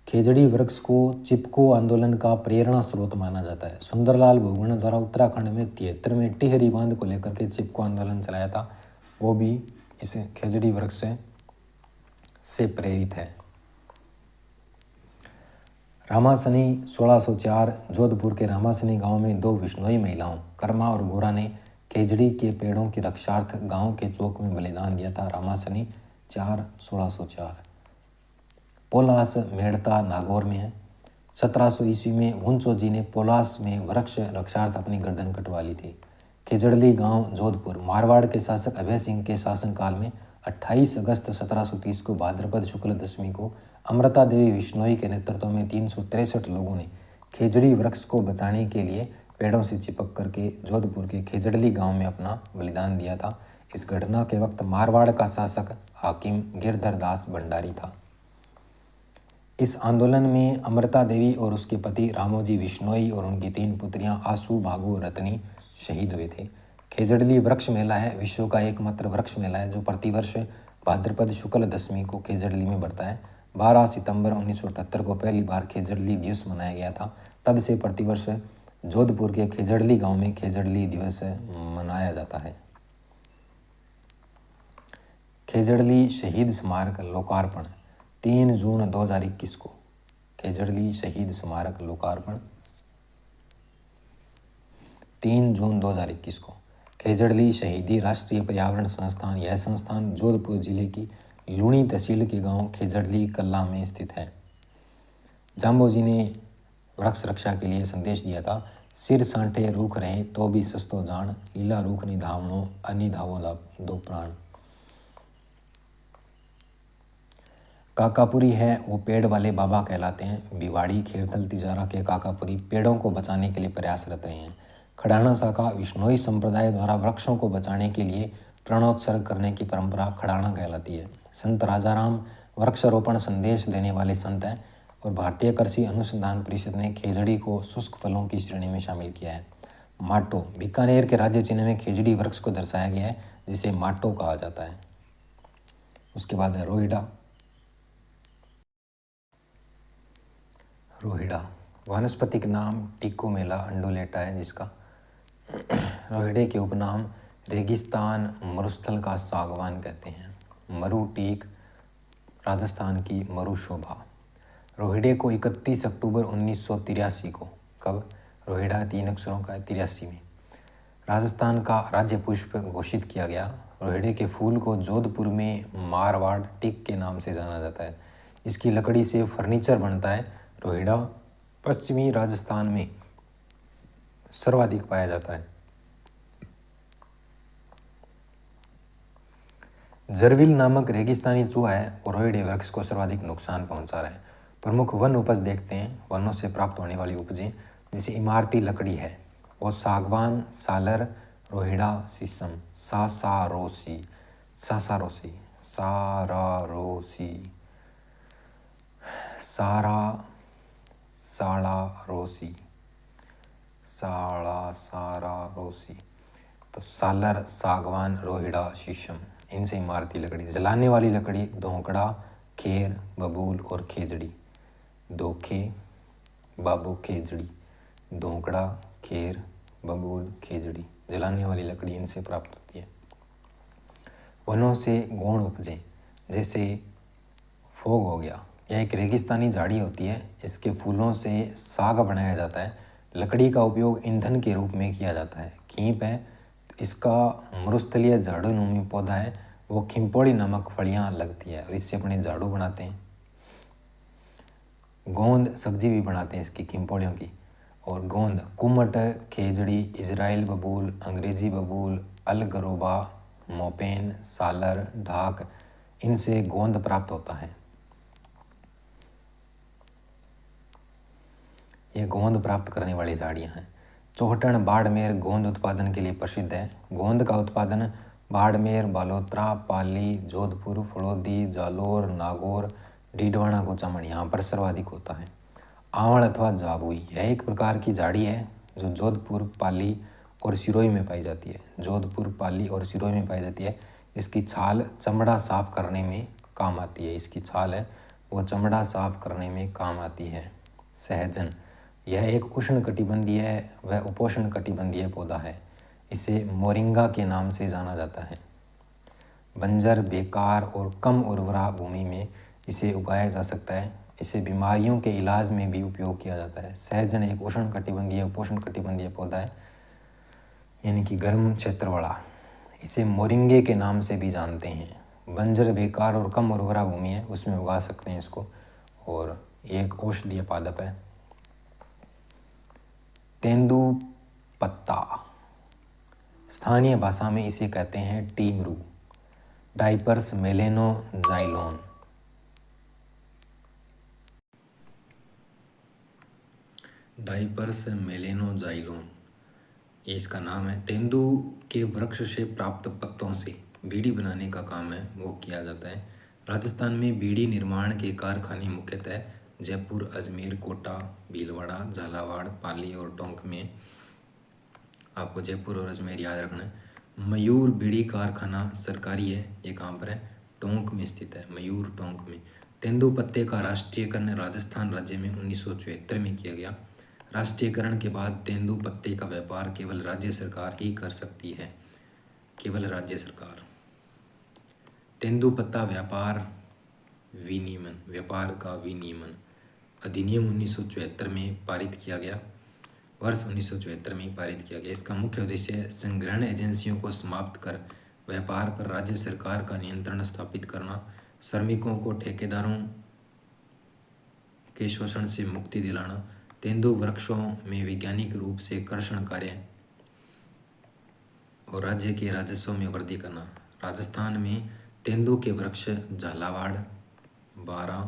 खेजड़ी वृक्ष को चिपको आंदोलन का प्रेरणा स्रोत माना जाता है। सुंदरलाल भोगवण द्वारा उत्तराखंड में 73 में टिहरी बांध को लेकर के चिपको आंदोलन चलाया था, वो भी इस खेजड़ी वृक्ष से प्रेरित है। रामासनी 1604 जोधपुर के रामासनी गांव में 2 विश्नोई महिलाओं कर्मा और गोरा ने खेजड़ी के पेड़ों की रक्षार्थ गांव के चौक में बलिदान दिया था। रामासनी 4/1604। पोलास मेड़ता नागौर में है। 1700 ईस्वी में हुंचो जी ने पोलास में वृक्ष रक्षार्थ अपनी गर्दन कटवा ली थी। खेजड़ली गांव जोधपुर मारवाड़ के शासक अभय सिंह के शासनकाल में 28 अगस्त 1730 को भाद्रपद शुक्ल दशमी को अमृता देवी विश्नोई के नेतृत्व में 363 लोगों ने खेजड़ी वृक्ष को बचाने के लिए पेड़ों से चिपक करके जोधपुर के खेजड़ली गांव में अपना बलिदान दिया था। इस घटना के वक्त मारवाड़ का शासक हाकिम गिरधर दास भंडारी था। इस आंदोलन में अमृता देवी और उसके पति रामोजी विश्नोई और उनकी 3 पुत्रियां आसू, भागू, रतनी शहीद हुए थे। खेजड़ली वृक्ष मेला है विश्व का एकमात्र वृक्ष मेला है जो प्रतिवर्ष भाद्रपद शुक्ल दशमी को खेजड़ली में बढ़ता है। 12 सितंबर 1978 को पहली बार खेजड़ली दिवस मनाया गया था। तब से प्रतिवर्ष जोधपुर के खेजड़ली गांव में खेजड़ली दिवस मनाया जाता है। खेजड़ली शहीद स्मारक लोकार्पण 3 जून 2021 को। खेजड़ली शहीद स्मारक लोकार्पण 3 जून 2021 को। खेजड़ली शहीदी राष्ट्रीय पर्यावरण संस्थान, यह संस्थान जोधपुर जिले की लूणी तहसील के गांव खेजड़ली कल्ला में स्थित है। जाम्बो जी ने वृक्ष रक्षा के लिए संदेश दिया था। सिर सांठे रूख रहे तो भी सस्तो जान, लीला रूख निधावणो अनिधावो दो प्राण। काकापुरी है वो पेड़ वाले बाबा कहलाते हैं। बिवाड़ी खेरथल तिजारा के काकापुरी पेड़ों को बचाने के लिए प्रयासरत रहे हैं। खड़ाना शाखा विश्नोई संप्रदाय द्वारा वृक्षों को बचाने के लिए प्रणोत्सर्ग करने की परंपरा खड़ाना कहलाती है। संत राजाराम वृक्षारोपण संदेश देने वाले संत हैं और भारतीय कृषि अनुसंधान परिषद ने खेजड़ी को शुष्क फलों की श्रेणी में शामिल किया है। माटो बीकानेर के राज्य चिन्ह में खेजड़ी वृक्ष को दर्शाया गया है जिसे माटो कहा जाता है। उसके बाद है रोहिड़ा। रोहिड़ा वानस्पतिक नाम टिकोमेला अंडोलेटा है जिसका। रोहिड़े के उपनाम रेगिस्तान मरुस्थल का सागवान कहते हैं। मरु टीक राजस्थान की मरु शोभा। रोहिड़े को 31 अक्टूबर 1983 को, कब? रोहिड़ा 3 अक्षरों का 83 में राजस्थान का राज्य पुष्प घोषित किया गया। रोहिड़े के फूल को जोधपुर में मारवाड़ टिक के नाम से जाना जाता है। इसकी लकड़ी से फर्नीचर बनता है। रोहिड़ा पश्चिमी राजस्थान में सर्वाधिक पाया जाता है। जरविल नामक रेगिस्तानी चूहा है और रोहिड़े वृक्ष को सर्वाधिक नुकसान पहुंचा रहा है। प्रमुख वन उपज देखते हैं। वनों से प्राप्त होने वाली उपजें जैसे इमारती लकड़ी है वो सागवान, सालर, रोहिड़ा, शीशम, सासारोसी सासारोसी सारारोसी सारा साड़ा रोसी साड़ा सारा रोसी तो सालर, सागवान, रोहिड़ा, शीशम, इनसे इमारती लकड़ी। जलाने वाली लकड़ी धोकड़ा, खेर, बबूल और खेजड़ी। धोखे, बाबू, खेजड़ी, धोकड़ा, खेर, बबूल, खेजड़ी, जलाने वाली लकड़ी इनसे प्राप्त होती है। वनों से गौण उपजे, जैसे फोग हो गया, यह एक रेगिस्तानी झाड़ी होती है। इसके फूलों से साग बनाया जाता है। लकड़ी का उपयोग ईंधन के रूप में किया जाता है। खींप है, तो इसका मरुस्थलीय झाड़ूनुमी पौधा है, वो खिम्पोड़ी नामक फलियां लगती है और इससे अपने झाड़ू बनाते हैं। गोंद सब्जी भी बनाते हैं इसकी, खिम्पोड़ियों की। और गोंद, कुमट, खेजड़ी, इजराइल बबूल, अंग्रेजी बबूल, अलगरोबा, मोपेन, सालर, ढाक, इनसे गोंद प्राप्त होता है। ये गोंद प्राप्त करने वाली झाड़ियाँ हैं। चौहटन, बाड़मेर गोंद उत्पादन के लिए प्रसिद्ध है। गोंद का उत्पादन बाड़मेर, बालोतरा, पाली, जोधपुर, फड़ौदी, जालोर, नागौर, डीडवाना, कोचामन यहाँ पर सर्वाधिक होता है। आवड़ अथवा जाबुई, यह एक प्रकार की झाड़ी है जो जोधपुर, पाली और सिरोही में पाई जाती है। जोधपुर, पाली और सिरोही में पाई जाती है। इसकी छाल चमड़ा साफ करने में काम आती है। इसकी छाल है वो चमड़ा साफ करने में काम आती है। सहजन, यह एक उष्णकटिबंधीय व उपोष्ण कटिबंधीय पौधा है। इसे मोरिंगा के नाम से जाना जाता है। बंजर, बेकार और कम उर्वरा भूमि में इसे उगाया जा सकता है। इसे बीमारियों के इलाज में भी उपयोग किया जाता है। सहजन एक उष्णकटिबंधीय उपोष्ण कटिबंधीय पौधा है, यानी कि गर्म क्षेत्र वाला। इसे मोरिंगे के नाम से भी जानते हैं। बंजर, बेकार और कम उर्वरा भूमि है, उसमें उगा सकते हैं इसको, और एक औषधीय पादप है। तेंदुपत्ता, स्थानीय भाषा में इसे कहते हैं टीमरू। डाइपर्स मेलेनोजाइलोन, डाइपर्स मेलेनोजाइलोन ये इसका नाम है। तेंदु के वृक्ष से प्राप्त पत्तों से बीड़ी बनाने का काम है वो किया जाता है। राजस्थान में बीड़ी निर्माण के कारखाने मुख्यतः जयपुर, अजमेर, कोटा, भीलवाड़ा, झालावाड़, पाली और टोंक में। आपको जयपुर और अजमेर याद रखना है। मयूर बीड़ी कारखाना सरकारी है, ये कहाँ पर है? टोंक में स्थित है, मयूर टोंक में। तेंदुपत्ते का राष्ट्रीयकरण राजस्थान राज्य में 1974 में किया गया। राष्ट्रीयकरण के बाद तेंदुपत्ते का व्यापार केवल राज्य सरकार ही कर सकती है, केवल राज्य सरकार। तेंदुपत्ता व्यापार विनियमन, व्यापार का विनियमन अधिनियम 1974 में पारित किया गया, वर्ष 1974 में पारित किया गया। इसका मुख्य उद्देश्य संग्रहण एजेंसियों को समाप्त कर व्यापार पर राज्य सरकार का नियंत्रण स्थापित करना, श्रमिकों को ठेकेदारों के शोषण से मुक्ति दिलाना, तेंदु वृक्षों में वैज्ञानिक रूप से कर्षण कार्य और राज्य के राजस्व में वृद्धि करना। राजस्थान में तेंदु के वृक्ष झालावाड़, बारां,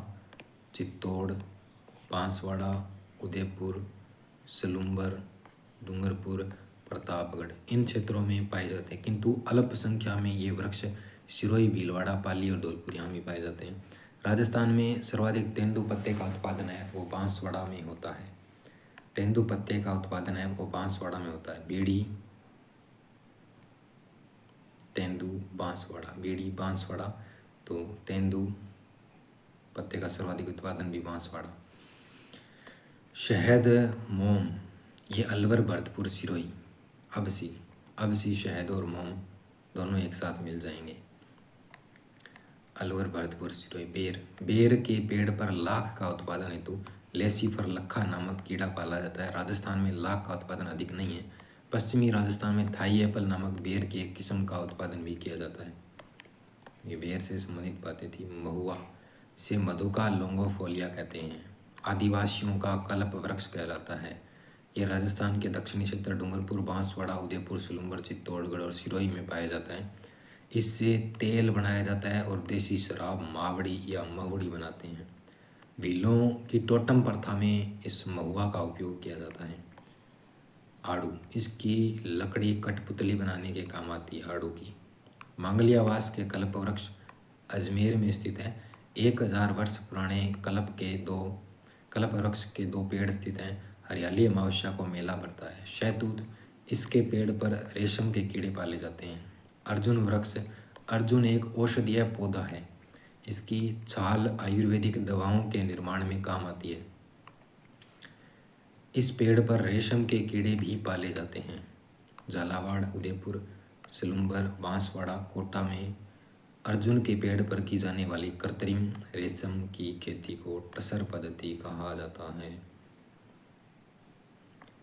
चित्तौड़, बांसवाड़ा, उदयपुर, सलूम्बर, डूंगरपुर, प्रतापगढ़ इन क्षेत्रों में पाए जाते हैं, किंतु अल्पसंख्या में ये वृक्ष सिरोही, भीलवाड़ा, पाली और धौलपुर यहाँ भी पाए जाते हैं। राजस्थान में सर्वाधिक तेंदुपत्ते का उत्पादन है वो बांसवाड़ा में होता है। तेंदुपत्ते का उत्पादन है वो बांसवाड़ा में होता है। बीड़ी, तेंदु, बांसवाड़ा, बीड़ी, बांसवाड़ा, तो तेंदु पत्ते का सर्वाधिक उत्पादन भी बांसवाड़ा। शहद, मोम, ये अलवर, भरतपुर, सिरोही, अबसी शहद और मोम दोनों एक साथ मिल जाएंगे। अलवर, भरतपुर, सिरोही। बेर के पेड़ पर लाख का उत्पादन हेतु लेसीफर लखा नामक कीड़ा पाला जाता है। राजस्थान में लाख का उत्पादन अधिक नहीं है। पश्चिमी राजस्थान में थाई एप्पल नामक बेर की एक किस्म का उत्पादन भी किया जाता है। ये बेर से संबंधित बातें थी। महुआ, इसे मधुका लोंगोफोलिया कहते हैं, आदिवासियों का कल्प वृक्ष कहलाता है। ये राजस्थान के दक्षिणी क्षेत्र डूंगरपुर, बांसवाड़ा, उदयपुर, सलूम्बर, चित्तौड़गढ़ और सिरोही में पाया जाता है। इससे तेल बनाया जाता है और देसी शराब, मावड़ी या महुड़ी बनाते हैं। भीलों की टोटम प्रथा में इस महुआ का उपयोग किया जाता है। आड़ू, इसकी लकड़ी कठपुतली बनाने के काम आती है आड़ू की। मांगलियावास के कल्प वृक्ष अजमेर में स्थित है। 1000 वर्ष पुराने कल्प वृक्ष के 2 पेड़ स्थित हैं। हरियाली अमावस्या को मेला भरता है। शहतूत, इसके पेड़ पर रेशम के कीड़े पाले जाते हैं। अर्जुन वृक्ष, अर्जुन एक औषधीय पौधा है। इसकी छाल आयुर्वेदिक दवाओं के निर्माण में काम आती है। इस पेड़ पर रेशम के कीड़े भी पाले जाते हैं। झालावाड़, उदयपुर, सलूंबर, बांसवाड़ा, कोटा में अर्जुन के पेड़ पर की जाने वाली कृत्रिम रेशम की खेती को टसर पद्धति कहा जाता है।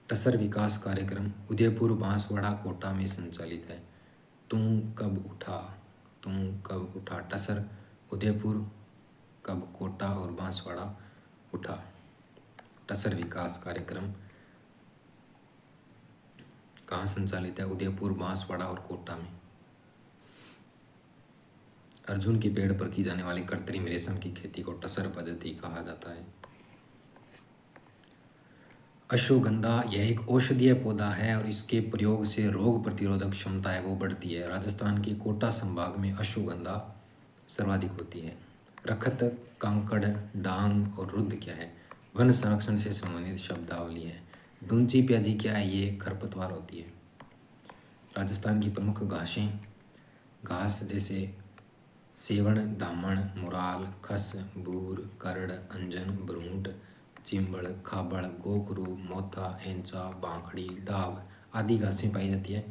टसर विकास कार्यक्रम उदयपुर, बांसवाड़ा, कोटा में संचालित है। तू कब उठा टसर उदयपुर, कब कोटा और बांसवाड़ा उठा। टसर विकास कार्यक्रम कहाँ संचालित है? उदयपुर, बांसवाड़ा और कोटा में। अर्जुन के पेड़ पर की जाने वाली कृत्रिम रेशम की खेती को टसर पद्धति कहा जाता है। अश्वगंधा, यह एक औषधीय पौधा है और इसके प्रयोग से रोग प्रतिरोधक क्षमता है वो बढ़ती है। राजस्थान के कोटा संभाग में अश्वगंधा सर्वाधिक होती है। रखत, कांकड़, डांग और रुद्र क्या है? वन संरक्षण से संबंधित शब्दावली है। डूंची प्याजी क्या है? ये खरपतवार होती है। राजस्थान की प्रमुख घासें, घास जैसे सेवण, दामण, मुराल, खस, बूर, करड़, अंजन, भ्रूंट, चिंबड़, खाबड़, गोखरू, मोथा, एंचा, बांखड़ी, डाव आदि घासें पाई जाती है।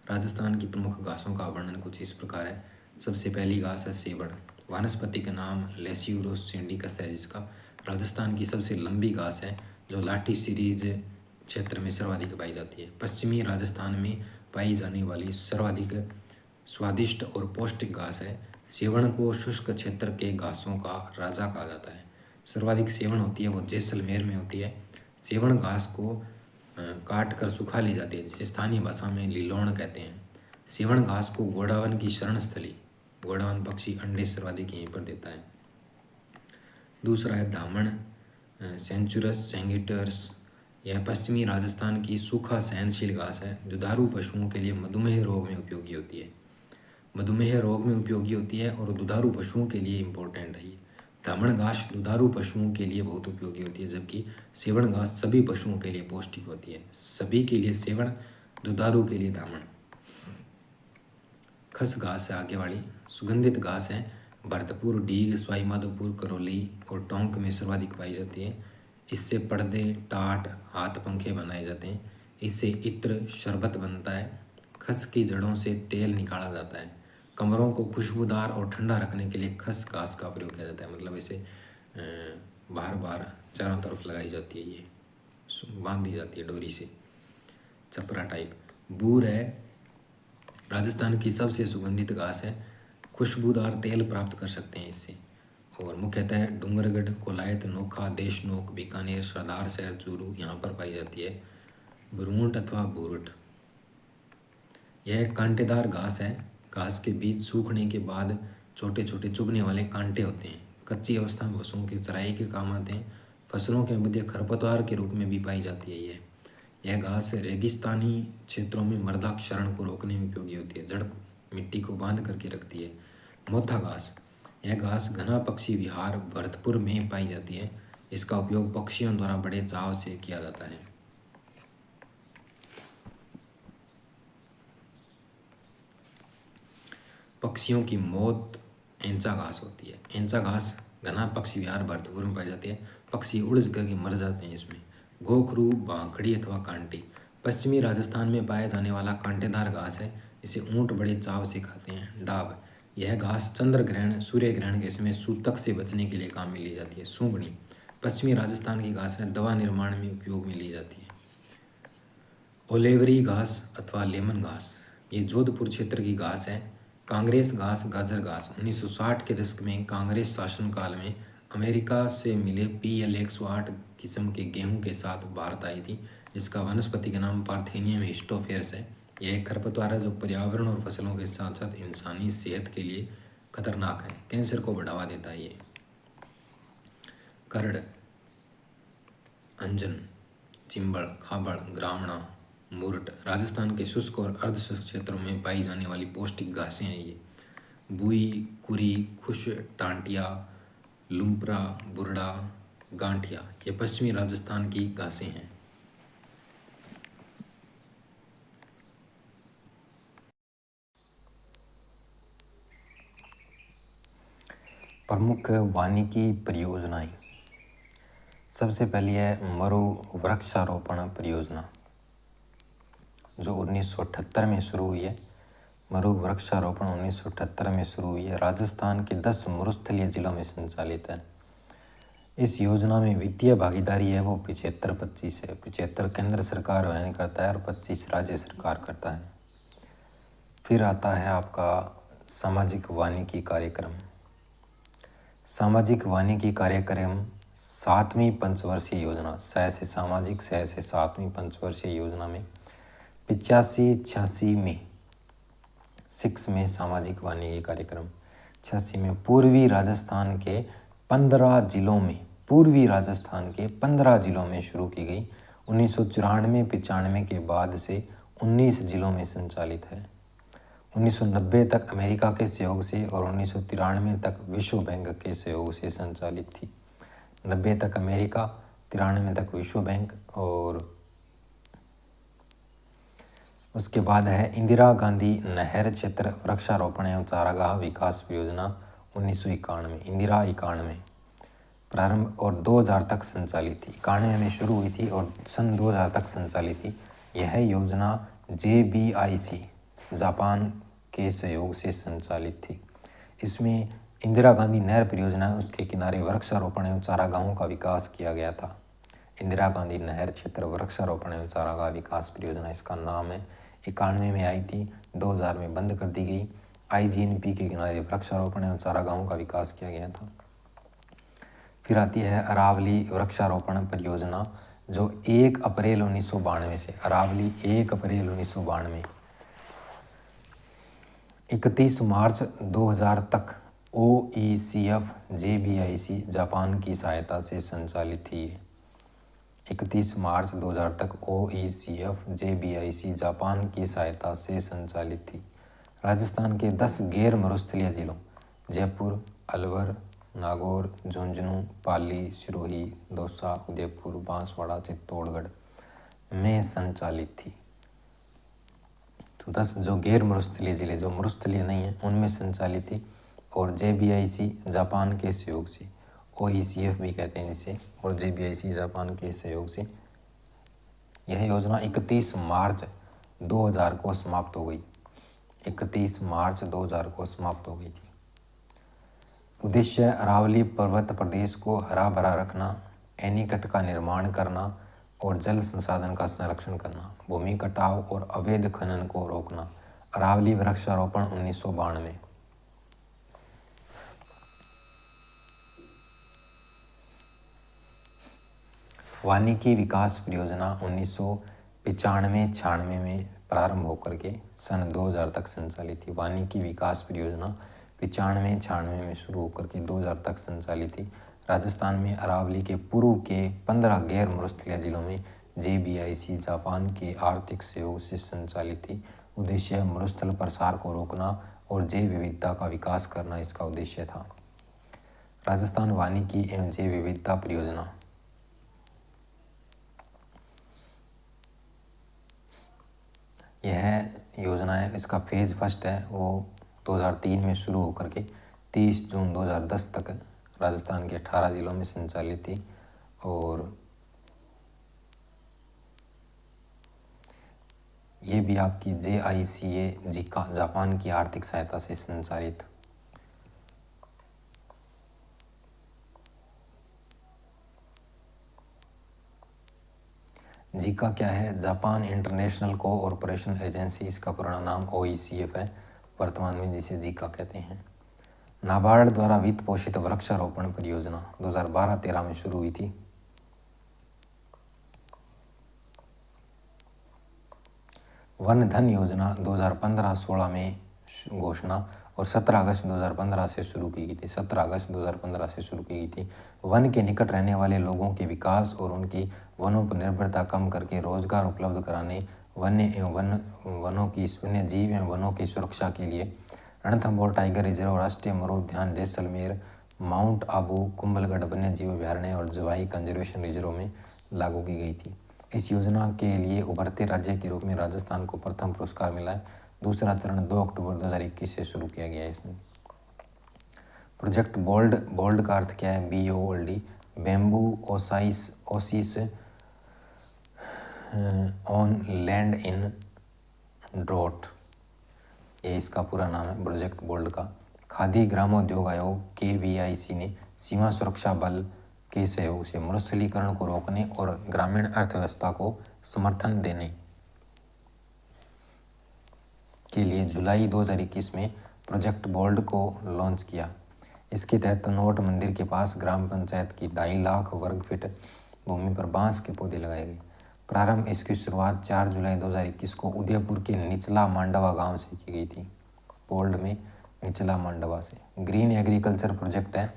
राजस्थान की प्रमुख घासों का वर्णन कुछ इस प्रकार है। सबसे पहली घास है सेवड़। वनस्पति का नाम लेस्यूरोस सिंडिकस है, जिसका राजस्थान की सबसे लंबी घास है जो लाठी सीरीज क्षेत्र में सर्वाधिक पाई जाती है। पश्चिमी राजस्थान में पाई जाने वाली सर्वाधिक स्वादिष्ट और पौष्टिक घास है। सेवण को शुष्क क्षेत्र के घासों का राजा कहा जाता है। सर्वाधिक सेवण होती है वो जैसलमेर में होती है। सेवण घास को काट कर सुखा ली जाती है, जिसे स्थानीय भाषा में लिलोण कहते हैं। सेवण घास को गोडावन की शरण स्थली, गोडावन पक्षी अंडे सर्वाधिक यहीं पर देता है। दूसरा है दामण, सेंचुरस सेंगिटर्स। यह पश्चिमी राजस्थान की सूखा सहनशील घास है। दुधारू पशुओं के लिए मधुमेह रोग में उपयोगी होती है। मधुमेह रोग में उपयोगी होती है और दुधारू पशुओं के लिए इम्पोर्टेंट है। ये दामण घास दुधारू पशुओं के लिए बहुत उपयोगी होती है, जबकि सेवण घास सभी पशुओं के लिए पौष्टिक होती है। सभी के लिए सेवण, दुधारू के लिए दामण। खस घास है आगे वाली, सुगंधित घास है। भरतपुर, डीग, सवाईमाधोपुर, करौली और टोंक में सर्वाधिक पाई जाती है। इससे पर्दे, टाट, हाथ पंखे बनाए जाते हैं। इससे इत्र, शरबत बनता है। खस की जड़ों से तेल निकाला जाता है। कमरों को खुशबूदार और ठंडा रखने के लिए खस घास का प्रयोग किया जाता है। मतलब इसे बार बार चारों तरफ लगाई जाती है, ये बांध दी जाती है डोरी से, चपरा टाइप। बूर है राजस्थान की सबसे सुगंधित घास है। खुशबूदार तेल प्राप्त कर सकते हैं इससे। और मुख्यतः डूंगरगढ़, कोलायत, नोखा, देशनोक, बीकानेर, सरदार शहर, चूरू यहाँ पर पाई जाती है। भ्रूंट अथवा भूरट, यह कांटेदार घास है। घास के बीज सूखने के बाद छोटे छोटे चुभने वाले कांटे होते हैं। कच्ची अवस्था में पशुओं की चराई के काम आते हैं। फसलों के मध्य खरपतवार के रूप में भी पाई जाती है। यह घास रेगिस्तानी क्षेत्रों में मृदा क्षरण को रोकने में उपयोगी होती है। जड़ मिट्टी को बांध करके रखती है। मोथा घास, यह घास घना पक्षी विहार भरतपुर में पाई जाती है। इसका उपयोग पक्षियों द्वारा बड़े चाव से किया जाता है। पक्षियों की मौत एंचा घास होती है। एंचा घास घना पक्षी विहार भरतपुर में पाई जाती है। पक्षी उड़ करके मर जाते हैं इसमें। गोखरू, बांखड़ी अथवा कांटी, पश्चिमी राजस्थान में पाया जाने वाला कांटेदार घास है। इसे ऊंट बड़े चाव से खाते हैं। डाब, यह घास चंद्र ग्रहण, सूर्य ग्रहण के समय सूतक से बचने के लिए काम में ली जाती है। सूंगनी, पश्चिमी राजस्थान की घास है, दवा निर्माण में उपयोग में ली जाती है। ओलेवरी घास अथवा लेमन घास, ये जोधपुर क्षेत्र की घास है। कांग्रेस घास, गाजर घास, 1960 के दशक में कांग्रेस शासनकाल में अमेरिका से मिले PL 108 किस्म के गेहूं के साथ भारत आई थी। इसका वनस्पति का नाम पार्थेनियम हिस्टोफेरस है। यह एक खरपतवार है जो पर्यावरण और फसलों के साथ साथ इंसानी सेहत के लिए खतरनाक है। कैंसर को बढ़ावा देता है ये। करड़, अंजन, चिंबड़, खाबड़, ग्रामणा, मुरट, राजस्थान के शुष्क और अर्धशुष्क क्षेत्रों में पाई जाने वाली पौष्टिक घासें हैं ये। बुई, कुरी, खुश, टांटिया, लुम्परा, बुरड़ा, गांठिया, ये पश्चिमी राजस्थान की घासें हैं। प्रमुख वानिकी परियोजनाएं। सबसे पहली है मरु वृक्षारोपण परियोजना जो 1978 में शुरू हुई है। मरु वृक्षारोपण 1978 में शुरू हुई है। राजस्थान के 10 मरुस्थलीय जिलों में संचालित है। इस योजना में वित्तीय भागीदारी है वो 75-25 है। 75 केंद्र सरकार वहन करता है और 25 राज्य सरकार करता है। फिर आता है आपका सामाजिक वानिकी कार्यक्रम। सामाजिक वानिकी कार्यक्रम 7वीं पंचवर्षीय योजना, से सामाजिक से 7वीं पंचवर्षीय योजना में 85-86 में 6 में सामाजिक वानिकी कार्यक्रम 86 में पूर्वी राजस्थान के 15 जिलों में शुरू की गई। 1994-95 के बाद से 19 जिलों में संचालित है। 1990 तक अमेरिका के सहयोग से और 1993 तक विश्व बैंक के सहयोग से संचालित थी। 90 तक अमेरिका, 93 तक विश्व बैंक और उसके बाद है इंदिरा गांधी नहर क्षेत्र वृक्षारोपण एवं चारागाह विकास परियोजना 1991, इंदिरा 91 प्रारंभ और 2000 तक संचालित थी। 91 में शुरू हुई थी और सन 2000 तक संचालित थी। यह योजना JBIC जापान के सहयोग से संचालित थी। इसमें इंदिरा गांधी नहर परियोजना, उसके किनारे वृक्षारोपण एवं चारागाहों का विकास किया गया था। इंदिरा गांधी नहर क्षेत्र वृक्षारोपण एवं चारागाह विकास परियोजना इसका नाम है। 91 में आई थी, 2000 में बंद कर दी गई। IGNP के किनारे वृक्षारोपण एवं चारागाहों का विकास किया गया था। फिर आती है अरावली वृक्षारोपण परियोजना जो 1 अप्रैल 1992 से, अरावली 1 अप्रैल 1992 31 मार्च 2000 तक OECF JBIC जापान की सहायता से संचालित थी। 31 मार्च 2000 तक OECF JBIC जापान की सहायता से संचालित थी। राजस्थान के 10 गैर मरुस्थलीय जिलों जयपुर, अलवर, नागौर, झुंझुनू, पाली, सिरोही, दौसा, उदयपुर, बांसवाड़ा, चित्तौड़गढ़ में संचालित थी। तो 10 जो गैर मरुस्थलीय जिले, जो मरुस्थलीय नहीं है, उनमें संचालित थी और JBIC जापान के सहयोग से, OECF भी कहते हैं जिसे, और JBIC जापान के सहयोग से यह योजना 31 मार्च 2000 को समाप्त हो गई। 31 मार्च 2000 को समाप्त हो गई थी। उद्देश्य अरावली पर्वत प्रदेश को हरा भरा रखना, एनीकट का निर्माण करना और जल संसाधन का संरक्षण करना, भूमि कटाव और अवैध खनन को रोकना। अरावली वृक्षारोपण 1992। वानिकी विकास परियोजना 1995-96 में प्रारंभ होकर के सन 2000 तक संचालित थी। वानिकी विकास परियोजना 95-96 में शुरू होकर के 2000 तक संचालित थी। राजस्थान में अरावली के पूर्व के 15 गैर मरुस्थलीय जिलों में JBIC जापान के आर्थिक सहयोग से संचालित थी। उद्देश्य मरुस्थल प्रसार को रोकना और जैव विविधता का विकास करना इसका उद्देश्य था। राजस्थान वानिकी एवं जैव विविधता परियोजना यह योजना है, इसका फेज फर्स्ट है वो 2003 में शुरू होकर के 30 जून 2010 तक राजस्थान के 18 जिलों में संचालित थी और ये भी आपकी JICA जापान की आर्थिक सहायता से संचालित। जिका क्या है? जापान इंटरनेशनल कोऑपरेशन एजेंसी, इसका पुराना नाम OECF है, वर्तमान में जिसे जिका कहते हैं। नाबार्ड द्वारा वित्त पोषित वृक्षारोपण परियोजना 2012-13 में शुरू हुई थी। वन धन योजना 2015-16 में घोषणा और 17 अगस्त 2015 से शुरू की गई थी। 17 अगस्त 2015 से शुरू की गई थी। वन के निकट रहने वाले लोगों के विकास और उनकी वनों पर निर्भरता कम करके रोजगार उपलब्ध कराने, वन्य एवं वनों की वन्य जीव एवं वनों की सुरक्षा के लिए रणथंभौर टाइगर रिजर्व, राष्ट्रीय मरु उद्यान जैसलमेर, माउंट आबू, कुंभलगढ़ वन्य जीव अभयारण्य और जवाई कंजर्वेशन रिजर्व में लागू की गई थी। इस योजना के लिए उभरते राज्य के रूप में राजस्थान को प्रथम पुरस्कार मिला है। दूसरा चरण 2 अक्टूबर 2021 से शुरू किया गया है। इसमें प्रोजेक्ट बोल्ड, बोल्ड का अर्थ क्या है? BOLD, bamboo oasis on land in drought, ये इसका पूरा नाम है प्रोजेक्ट बोल्ड का। खादी ग्रामोद्योग आयोग KVIC ने सीमा सुरक्षा बल के सहयोग से मरुस्थलीकरण को रोकने और ग्रामीण अर्थव्यवस्था को समर्थन देने के लिए जुलाई 2021 में प्रोजेक्ट बोल्ड को लॉन्च किया। इसके तहत नोट मंदिर के पास ग्राम पंचायत की 2.5 लाख वर्ग फीट भूमि पर बांस के पौधे लगाए गए। प्रारंभ इसकी शुरुआत 4 जुलाई 2021 को उदयपुर के निचला मांडवा गांव से की गई थी। बोल्ड में निचला मांडवा से। ग्रीन एग्रीकल्चर प्रोजेक्ट है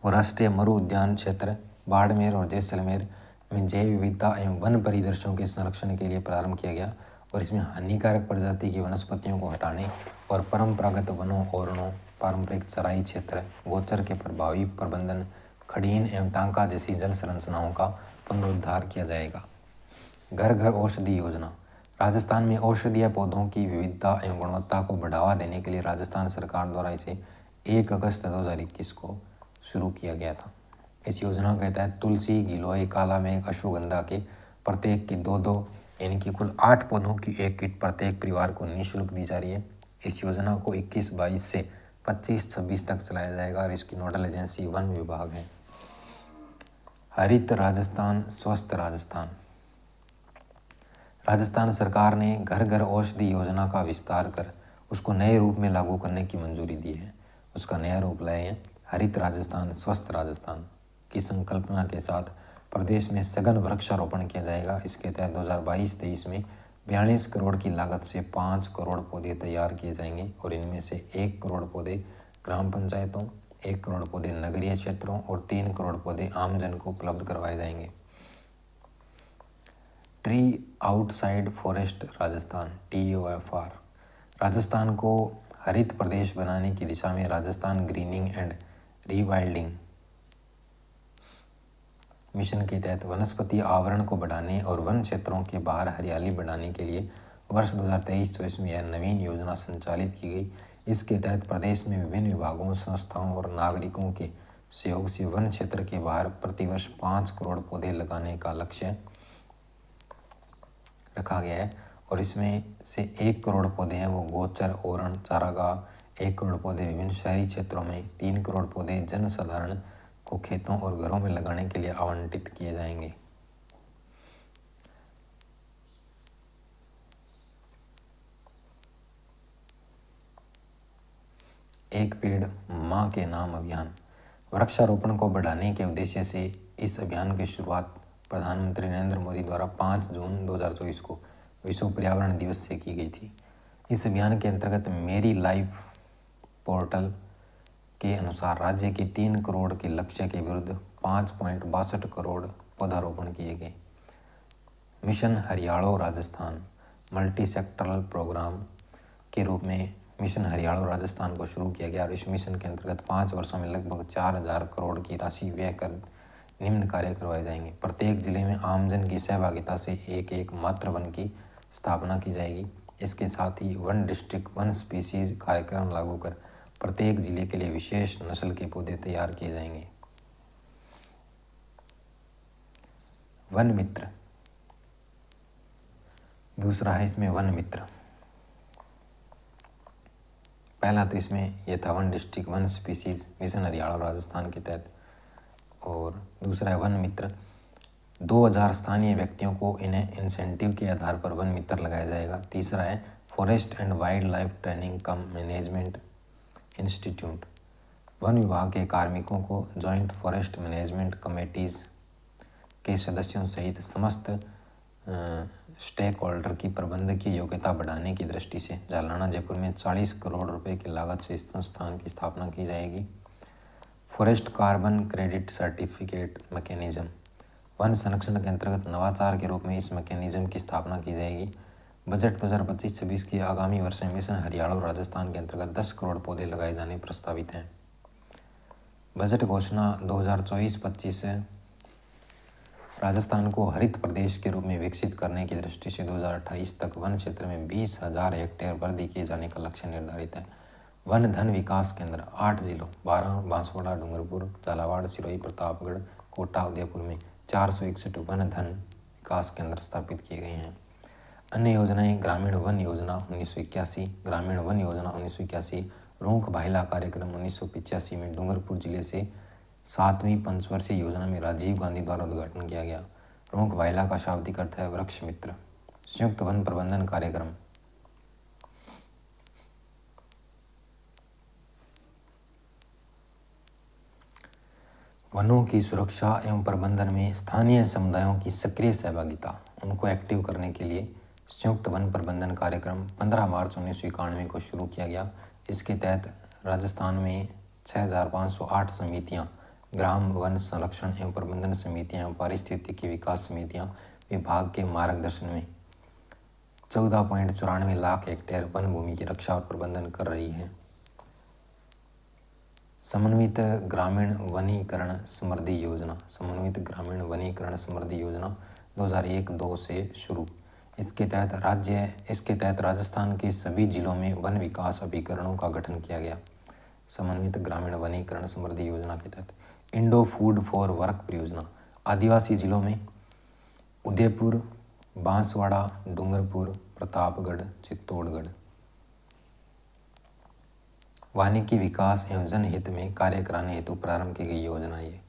और राष्ट्रीय मरु उद्यान क्षेत्र बाड़मेर और जैसलमेर में जैव विविधता एवं वन परिदृश्यों के संरक्षण के लिए प्रारंभ किया गया और इसमें हानिकारक प्रजाति की वनस्पतियों को हटाने और परंपरागत वनों ओरणों, पारंपरिक चराई क्षेत्र, गोचर के प्रभावी प्रबंधन, खड़ीन एवं टांका जैसी जल संरचनाओं का पुनरुद्धार किया जाएगा। घर घर औषधि योजना। राजस्थान में औषधीय पौधों की विविधता एवं गुणवत्ता को बढ़ावा देने के लिए राजस्थान सरकार द्वारा इसे 1 अगस्त 2021 को शुरू किया गया था। इस योजना के तहत तुलसी, गिलोय, काला मेघ, अश्वगंधा के प्रत्येक की 2-2 यानी कि कुल 8 पौधों की 1 किट प्रत्येक परिवार को निःशुल्क दी जा रही है। इस योजना को 21-22 से 25-26 तक चलाया जाएगा और इसकी नोडल एजेंसी वन विभाग है। हरित राजस्थान, स्वस्थ राजस्थान। राजस्थान सरकार ने घर घर औषधि योजना का विस्तार कर उसको नए रूप में लागू करने की मंजूरी दी है। उसका नया रूप लाए हैं हरित राजस्थान, स्वस्थ राजस्थान की संकल्पना के साथ प्रदेश में सघन वृक्षारोपण किया जाएगा। इसके तहत 2022-23 में 42 करोड़ की लागत से 5 करोड़ पौधे तैयार किए जाएंगे और इनमें से 1 करोड़ पौधे ग्राम पंचायतों, 1 करोड़ पौधे नगरीय क्षेत्रों और 3 करोड़ पौधे आमजन को उपलब्ध करवाए जाएंगे। Tree outside forest Rajasthan, TOFR। Rajasthan को हरित प्रदेश बनाने की दिशा में Rajasthan grinning and rewilding mission के तहत वनस्पति आवरण को बढ़ाने और वन क्षेत्रों के बाहर हरियाली बढ़ाने के लिए वर्ष 2023-24 में यह नवीन योजना संचालित की गई। इसके तहत प्रदेश में विभिन्न विभागों, संस्थाओं और नागरिकों के सहयोग से वन क्षेत्र के बाहर प्रतिवर्ष 5 करोड़ पौधे लगाने का लक्ष्य रखा गया है और इसमें से 1 करोड़ पौधे हैं वो गोचर, ओरण, चारागाह, 1 करोड़ पौधे विभिन्न शहरी क्षेत्रों में, 3 करोड़ पौधे जनसाधारण को खेतों और घरों में लगाने के लिए आवंटित किए जाएंगे। एक पेड़ मां के नाम अभियान। वृक्षारोपण को बढ़ाने के उद्देश्य से इस अभियान की शुरुआत प्रधानमंत्री नरेंद्र मोदी द्वारा 5 जून 2024 को विश्व पर्यावरण दिवस से की गई थी। इस अभियान के अंतर्गत मेरी लाइफ पोर्टल के अनुसार राज्य के 3 करोड़ के लक्ष्य के विरुद्ध 5.62 करोड़ पौधारोपण किए गए। Mission Hariyalo Rajasthan multi sectoral programme के रूप में मिशन हरियाणो राजस्थान को शुरू किया गया और इस मिशन के अंतर्गत 5 वर्षों में लगभग 4000 करोड़ की राशि व्यय कर निम्न कार्य करवाए जाएंगे। प्रत्येक जिले में आमजन की सहभागिता से एक मात्र वन की स्थापना की जाएगी। इसके साथ ही वन डिस्ट्रिक्ट वन स्पीसीज कार्यक्रम लागू कर प्रत्येक जिले के लिए विशेष नस्ल के पौधे तैयार किए जाएंगे। वन मित्र, दूसरा है इसमें वन मित्र। पहला तो इसमें यह था one district one species mission Haryana Rajasthan के तहत और दूसरा है वन मित्र। 2000 स्थानीय व्यक्तियों को इन्हें इंसेंटिव के आधार पर वन मित्र लगाया जाएगा। तीसरा है forest and wild life training come management institute. One विभाग के कार्मिकों को जॉइंट फॉरेस्ट मैनेजमेंट कमेटीज के सदस्यों सहित समस्त स्टेक होल्डर की प्रबंधकीय योग्यता बढ़ाने की दृष्टि से जालना जयपुर में 40 करोड़ रुपए की लागत से इस संस्थान की स्थापना की जाएगी। Forest carbon credit certificate mechanism. One संरक्षण के अंतर्गत नवाचार के रूप में इस मैकेनिज्म की स्थापना की जाएगी। बजट 2025-26 की आगामी वर्ष में मिशन हरियाणा और राजस्थान के अंतर्गत 10 करोड़ पौधे लगाए जाने प्रस्तावित हैं। बजट घोषणा 2024-25 राजस्थान को हरित प्रदेश के रूप में विकसित करने की दृष्टि से 2028 तक वन क्षेत्र में 20,000 हेक्टेयर वृद्धि किए जाने का लक्ष्य निर्धारित है। वन धन विकास केंद्र 8 जिलों 12 बांसवाड़ा, डूंगरपुर, झालावाड़, सिरोही, प्रतापगढ़, कोटा, उदयपुर में 461 वन धन विकास केंद्र स्थापित किए गए हैं। अन्य योजनाएं ग्रामीण वन योजना 1981, ग्रामीण वन योजना 1981, रोंक भाइला कार्यक्रम 1985 में डूंगरपुर जिले से 7वीं पंचवर्षीय योजना में राजीव गांधी द्वारा उद्घाटन किया गया। रोंक भाइला का शाब्दिक अर्थ है वृक्ष मित्र। संयुक्त वन प्रबंधन कार्यक्रम वनों की सुरक्षा एवं प्रबंधन में स्थानीय समुदायों की सक्रिय सहभागिता, उनको एक्टिव करने के लिए संयुक्त वन प्रबंधन कार्यक्रम 15 मार्च 1991 को शुरू किया गया। इसके तहत राजस्थान में 6508 समितियां, ग्राम वन संरक्षण एवं प्रबंधन समितियां एवं पारिस्थितिकी विकास समितियां विभाग के मार्गदर्शन में 14.94 लाख हेक्टेयर वन भूमि की रक्षा और प्रबंधन कर रही है। समन्वित ग्रामीण वनीकरण समृद्धि योजना, समन्वित ग्रामीण वनीकरण समृद्धि योजना 2001-2 से शुरू। इसके तहत राजस्थान के सभी जिलों में वन विकास अभिकरणों का गठन किया गया। समन्वित ग्रामीण वनीकरण समृद्धि योजना के तहत इंडो फूड फॉर वर्क परियोजना आदिवासी जिलों में उदयपुर, बांसवाड़ा, डूंगरपुर, प्रतापगढ़, चित्तौड़गढ़। वानिकी विकास एवं जनहित में कार्य कराने हेतु प्रारंभ की गई योजना ये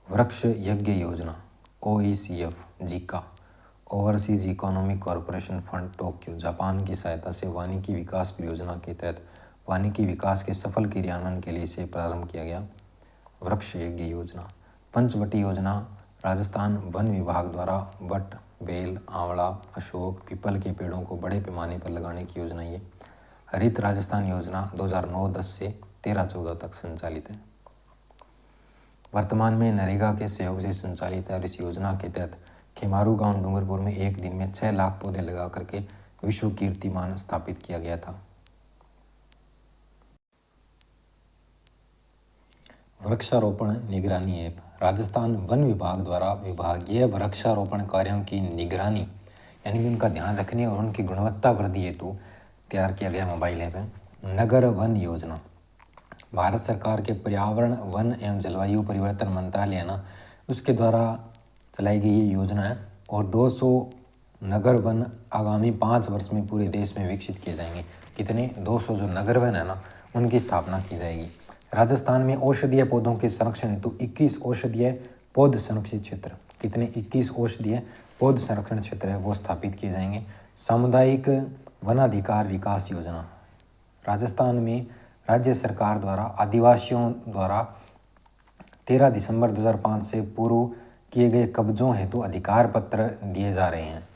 वृक्ष यज्ञ योजना OECF जिका, overseas economic corporation fund Tokyo, Japan की सहायता से वानिकी विकास परियोजना के तहत वानिकी विकास के सफल क्रियान्वयन के लिए इसे प्रारंभ किया गया। वृक्ष यज्ञ योजना पंचवटी योजना राजस्थान वन विभाग द्वारा वट, बेल, आंवला, अशोक, पीपल के पेड़ों को बड़े पैमाने पर लगाने की योजना ये हरित राजस्थान योजना 2009-10 से 13-14 तक संचालित है। वर्तमान में नरेगा के सहयोग से संचालित है और इस योजना के तहत खेमारू गांव डूंगरपुर में एक दिन में 6 लाख पौधे लगा करके विश्व कीर्तिमान स्थापित किया गया था। वृक्षारोपण निगरानी ऐप राजस्थान वन विभाग द्वारा विभागीय वृक्षारोपण कार्यों की निगरानी यानी कि उनका ध्यान रखने और उनकी गुणवत्ता वृद्धि हेतु तैयार किया गया मोबाइल ऐप है। नगर वन योजना भारत सरकार के पर्यावरण, वन एवं जलवायु परिवर्तन मंत्रालय है ना, उसके द्वारा चलाई गई ये योजना है और 200 नगर वन आगामी 5 वर्ष में पूरे देश में विकसित किए जाएंगे। कितने? 200 जो नगर वन है ना, उनकी स्थापना की जाएगी। राजस्थान में औषधीय पौधों के संरक्षण हेतु 21 औषधीय पौध संरक्षित क्षेत्र, कितने? 21 औषधीय पौध संरक्षण क्षेत्र है वो स्थापित किए जाएंगे। सामुदायिक वनाधिकार विकास योजना राजस्थान में राज्य सरकार द्वारा आदिवासियों द्वारा 13 दिसंबर 2005 से पूर्व किए गए कब्जों हेतु अधिकार पत्र दिए जा रहे हैं।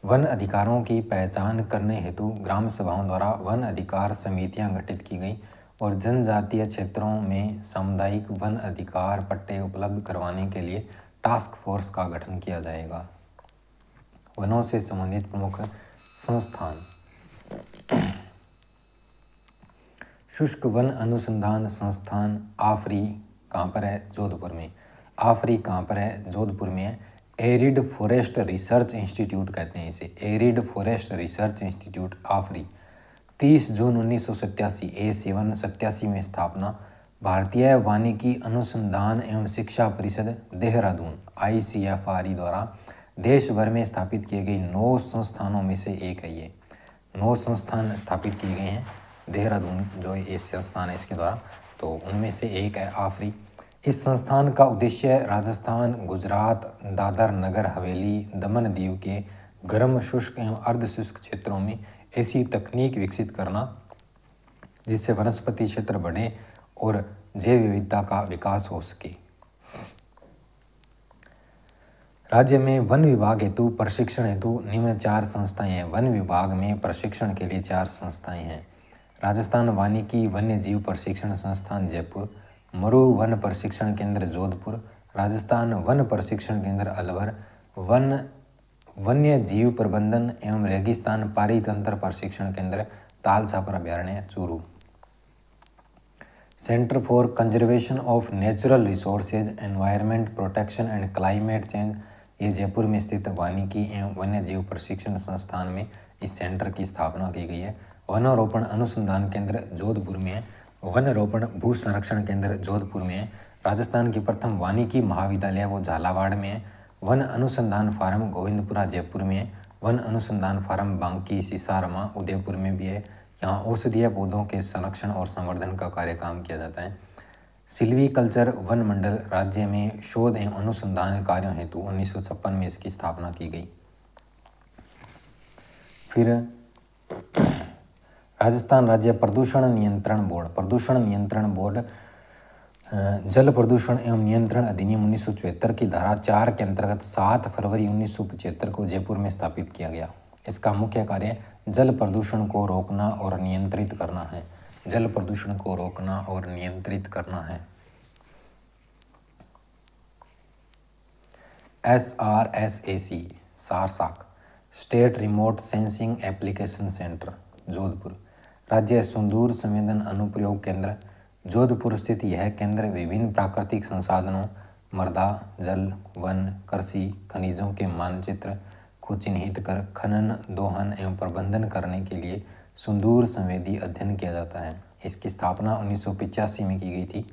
वन अधिकारों की पहचान करने हेतु ग्राम सभाओं द्वारा वन अधिकार समितियां गठित की गई और जनजातीय क्षेत्रों में सामुदायिक वन अधिकार पट्टे उपलब्ध करवाने के लिए टास्क फोर्स का गठन किया जाएगा। वनों से संबंधित प्रमुख संस्थान शुष्क वन अनुसंधान संस्थान आफरी कहाँ पर है? जोधपुर में। आफरी कहाँ पर है? जोधपुर में है। एरिड फॉरेस्ट रिसर्च इंस्टीट्यूट कहते हैं इसे, एरिड फॉरेस्ट रिसर्च इंस्टीट्यूट आफरी। 30 जून 1987 A787 में स्थापना। भारतीय वानिकी अनुसंधान एवं शिक्षा परिषद देहरादून ICFRE द्वारा देश भर में स्थापित किए गए 9 संस्थानों में से एक है ये। 9 संस्थान स्थापित किए गए हैं देहरादून जो ये संस्थान है इसके द्वारा, तो उनमें से एक है आफरी। इस संस्थान का उद्देश्य राजस्थान, गुजरात, दादर नगर हवेली, दमन दीव के गर्म, शुष्क एवं अर्धशुष्क क्षेत्रों में ऐसी तकनीक विकसित करना जिससे वनस्पति क्षेत्र बढ़े और जैव विविधता का विकास हो सके। राज्य में वन विभाग हेतु प्रशिक्षण हेतु निम्न 4 संस्थाएं हैं। वन विभाग में प्रशिक्षण के लिए 4 संस्थाएं हैं। राजस्थान वानिकी वन्य जीव प्रशिक्षण संस्थान जयपुर, मरु वन प्रशिक्षण केंद्र जोधपुर, राजस्थान वन प्रशिक्षण केंद्र अलवर, वन्य जीव प्रबंधन एवं रेगिस्तान पारितंत्र प्रशिक्षण केंद्र ताल छापर अभ्यारण्य Churu. Centre for conservation of natural resources, environment protection and climate change, ये जयपुर में स्थित वानिकी एवं वन्य जीव प्रशिक्षण संस्थान में इस सेंटर की स्थापना की गई है। वनारोपण अनुसंधान केंद्र जोधपुर में है। वनारोपण भू संरक्षण केंद्र जोधपुर में है। राजस्थान की प्रथम वानिकी महाविद्यालय वो झालावाड़ में है। वन अनुसंधान फार्म गोविंदपुरा जयपुर में है। वन अनुसंधान फार्म बांकी सिसारमा उदयपुर में भी है। यहाँ औषधीय पौधों के संरक्षण और संवर्धन का कार्य काम किया जाता है। सिल्वीकल्चर वन मंडल राज्य में शोध एवं अनुसंधान कार्यों हेतु 1956 में इसकी स्थापना की गई। फिर राजस्थान राज्य प्रदूषण नियंत्रण बोर्ड जल प्रदूषण एवं नियंत्रण अधिनियम 1974 की धारा 4 के अंतर्गत 7 फरवरी 1975 को जयपुर में स्थापित किया गया। इसका मुख्य कार्य जल प्रदूषण को रोकना और नियंत्रित करना है। जल प्रदूषण को रोकना और नियंत्रित करना है। SRSAC SRSAC state remote sensing application centre Jodhpur राज्य सुदूर संवेदन अनुप्रयोग केंद्र जोधपुर स्थित यह केंद्र विभिन्न प्राकृतिक संसाधनों मृदा जल वन कृषि खनिजों के मानचित्र को चिन्हित कर खनन दोहन एवं प्रबंधन करने के लिए सुदूर संवेदी अध्ययन किया जाता है। इसकी स्थापना 1985 में की गई थी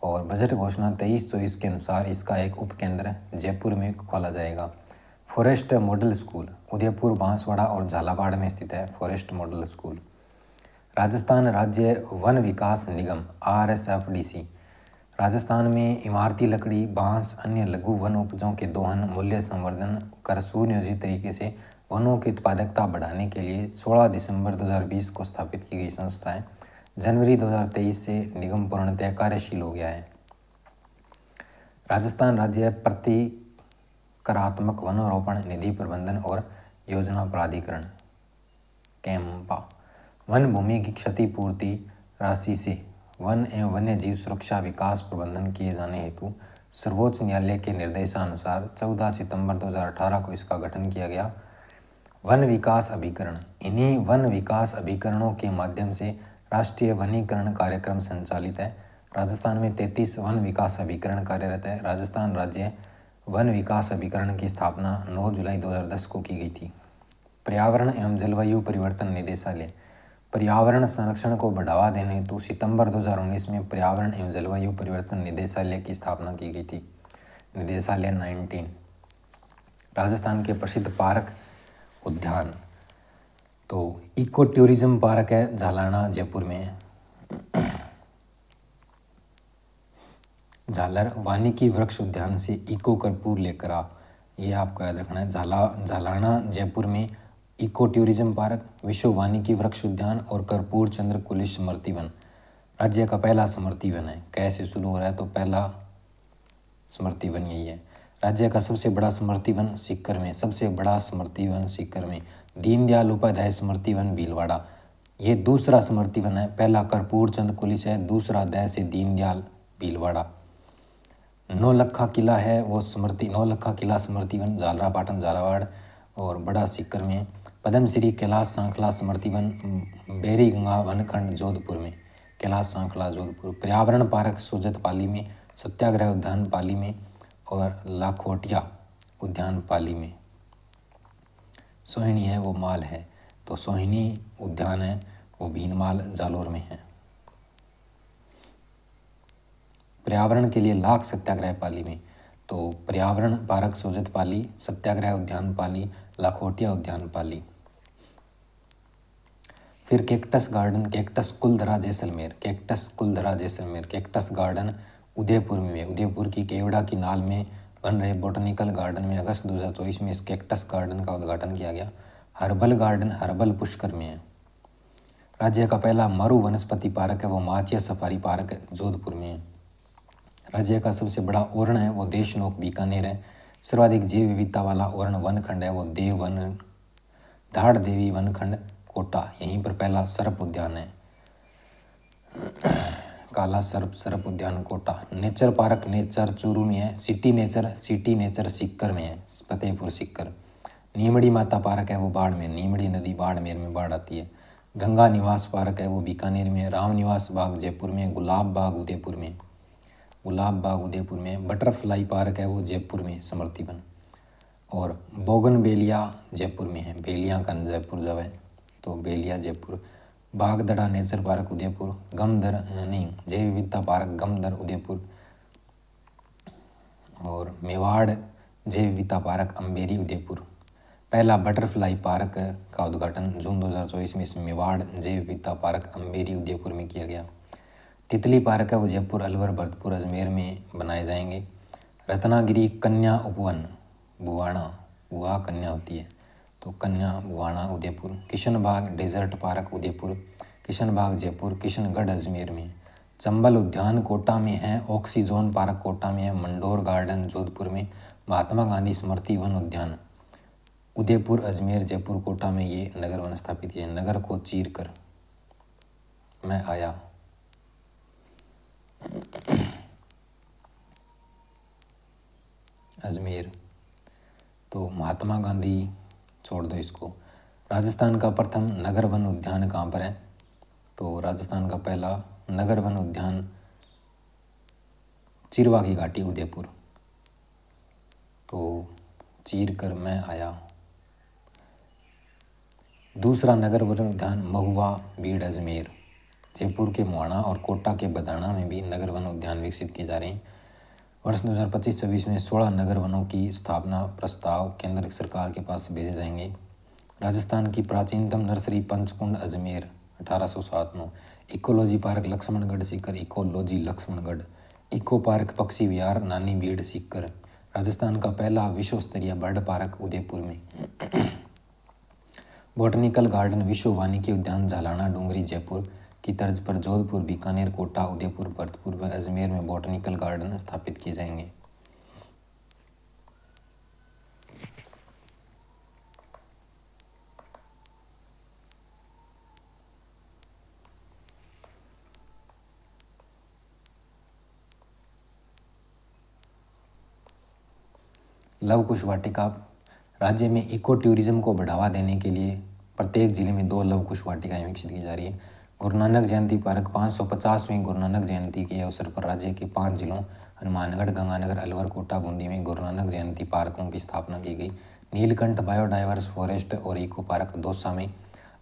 और बजट घोषणा 23-24 के अनुसार इसका एक उपकेंद्र जयपुर में खोला जाएगा। Forest model school Udaipur Banswara और झालावाड़ में स्थित है। फॉरेस्ट मॉडल स्कूल राजस्थान राज्य वन विकास निगम RSFDC राजस्थान में इमारती लकड़ी बांस अन्य लघु वन उपजों के दोहन मूल्य संवर्धन कर सुनियोजित तरीके से वनों की उत्पादकता बढ़ाने के लिए 16 दिसंबर 2020 को स्थापित की गई संस्था है। जनवरी 2023 से निगम पूर्णतः कार्यशील हो गया है। राजस्थान राज्य प्रतिकरात्मक वनारोपण निधि प्रबंधन और योजना प्राधिकरण कैम्पा वन भूमि की क्षतिपूर्ति राशि से वन एवं वन्य जीव सुरक्षा विकास प्रबंधन किए जाने हेतु सर्वोच्च न्यायालय के निर्देशानुसार 14 सितंबर 2018 को इसका गठन किया गया। वन विकास अभिकरण इन्हीं वन विकास अभिकरणों के माध्यम से राष्ट्रीय वनीकरण कार्यक्रम संचालित है। राजस्थान में 33 वन विकास अभिकरण कार्यरत है। राजस्थान राज्य वन विकास अभिकरण की स्थापना 9 जुलाई 2010 को की गई थी। पर्यावरण एवं जलवायु परिवर्तन निदेशालय पर्यावरण संरक्षण को बढ़ावा देने हेतु सितंबर 2019 में पर्यावरण एवं जलवायु परिवर्तन निदेशालय की स्थापना की गई थी। निदेशालय 19 राजस्थान के प्रसिद्ध पार्क उद्यान तो इको टूरिज्म पार्क है झालाना जयपुर में है। झालर वानिकी वृक्ष उद्यान से इको कर्पूर लेकर आ, ये आपको याद रखना है। झालाना जयपुर में इको टूरिज्म पार्क विश्व वानिकी वृक्ष उद्यान और कर्पूर चंद्र कुलिश स्मृति वन राज्य का पहला स्मृति वन है। कैसे शुरू हो रहा है तो पहला स्मृति वन यही है। राज्य का सबसे बड़ा स्मृति वन सीकर में, सबसे बड़ा स्मृति वन सीकर में। दीनदयाल उपाध्याय स्मृति वन भीलवाड़ा ये दूसरा स्मृति वन है। पहला कर्पूर चंद कुलिश है, दूसरा दय से दीनदयाल भीलवाड़ा। नौलखा किला है वो स्मृति नौलखा किला स्मृति वन झालरापाटन झालावाड़ और बड़ा सीकर में। पद्मश्री कैलाश सांखला स्मृति वन बेरी गंगा वनखंड जोधपुर में, कैलाश सांखला जोधपुर। पर्यावरण पार्क सोजत पाली में, सत्याग्रह उद्यान पाली में और लाखोटिया उद्यान पाली में। सोहिनी है वो माल है तो सोहिनी उद्यान है वो भीनमाल जालोर में है। पर्यावरण के लिए लाख सत्याग्रह पाली में तो पर्यावरण पार्क सोजत पाली, सत्याग्रह उद्यान पाली, लाखोटिया उद्यान पाली। फिर cactus garden cactus Kuldhara Jaisalmer, cactus Kuldhara Jaisalmer. Cactus garden Udaipur में है। उदयपुर की केवड़ा की नाल में बन रहे बोटनिकल गार्डन में अगस्त 2024 में इस कैक्टस गार्डन का उद्घाटन किया गया। हर्बल गार्डन हर्बल पुष्कर में है। राज्य का पहला मरु वनस्पति पार्क है वो माचिया सफारी पार्क जोधपुर में है। राज्य का सबसे बड़ा ओरण है वो देशनोक बीकानेर है। सर्वाधिक जैव विविधता वाला ओरण वनखंड है वो देव वन ढाड़ देवी वनखंड कोटा, यहीं पर पहला सर्प उद्यान है काला सर्प उद्यान Kota. Nature park nature Churu में है। सिटी नेचर सीकर में है, फतेहपुर सीकर। नीमड़ी माता पार्क है वो बाड़मेर, नीमड़ी नदी बाड़मेर में बाढ़ आती है। गंगा निवास पार्क है वो बीकानेर में। राम निवास बाग जयपुर में। गुलाब बाग उदयपुर में। बटरफ्लाई पार्क है वो जयपुर में स्मृति वन। और बोगनवेलिया जयपुर में है। बेलिया का जयपुर जब है तो बेलिया जयपुर। बागदड़ा नेचर पार्क उदयपुर, जैव विविधता पार्क गमदर उदयपुर, और मेवाड़ जैव विविधता पार्क अम्बेरी उदयपुर। पहला बटरफ्लाई पार्क का उद्घाटन जून 2024 में इस मेवाड़ जैव विविधता पार्क अम्बेरी उदयपुर में किया गया। तितली पार्क है वो जयपुर, अलवर, भरतपुर, अजमेर में बनाए जाएंगे। रत्नागिरी कन्या उपवन बुवाना, बुआ कन्या होती है तो कन्या बुवाना उदयपुर। किशनबाग डेजर्ट पार्क उदयपुर, किशनबाग जयपुर, किशनगढ़ अजमेर में। चंबल उद्यान कोटा में है, ऑक्सीजोन पार्क कोटा में है, मंडोर गार्डन जोधपुर में, महात्मा गांधी स्मृति वन उद्यान उदयपुर, अजमेर, जयपुर, कोटा में ये नगर वन स्थापित किए। नगर को चीर कर मैं आया। अजमेर तो महात्मा गांधी छोड़ दो इसको। राजस्थान का प्रथम नगर वन उद्यान कहाँ पर है? तो राजस्थान का पहला नगर वन उद्यान चिरवा की घाटी उदयपुर। तो चीर कर मैं आया। दूसरा नगर वन उद्यान महुआ बीड़ अजमेर। जयपुर के मुआना और कोटा के बदाना में भी नगर वन उद्यान विकसित किए जा रहे हैं। वर्ष 2025-26 में 16 नगर वनों की स्थापना प्रस्ताव केंद्र सरकार के पास भेजे जाएंगे। राजस्थान की प्राचीनतम nursery Panchkund Ajmer 1807। Ecology park Laxmangarh Sikar, ecology Laxmangarh. Eco park पक्षी विहार नानी बीड़ सीकर। राजस्थान का पहला विश्व स्तरीय बर्ड पार्क उदयपुर में। बोटनिकल गार्डन विश्व वानिकी उद्यान झालाना डूंगरी जयपुर की तर्ज पर जोधपुर, बीकानेर, कोटा, उदयपुर, भरतपुर व अजमेर में बोटनिकल गार्डन स्थापित किए जाएंगे। लव कुश वाटिका। राज्य में इको टूरिज्म को बढ़ावा देने के लिए प्रत्येक जिले में 2 लव कुश वाटिकाएं विकसित की जा रही है। गुरु नानक जयंती पार्क 550वीं गुरु नानक जयंती के अवसर पर राज्य के 5 जिलों हनुमानगढ़, गंगानगर, अलवर, कोटा, बूंदी में गुरु नानक जयंती पार्कों की स्थापना की गई। नीलकंठ बायोडाइवर्स फॉरेस्ट और इको पार्क दौसा में।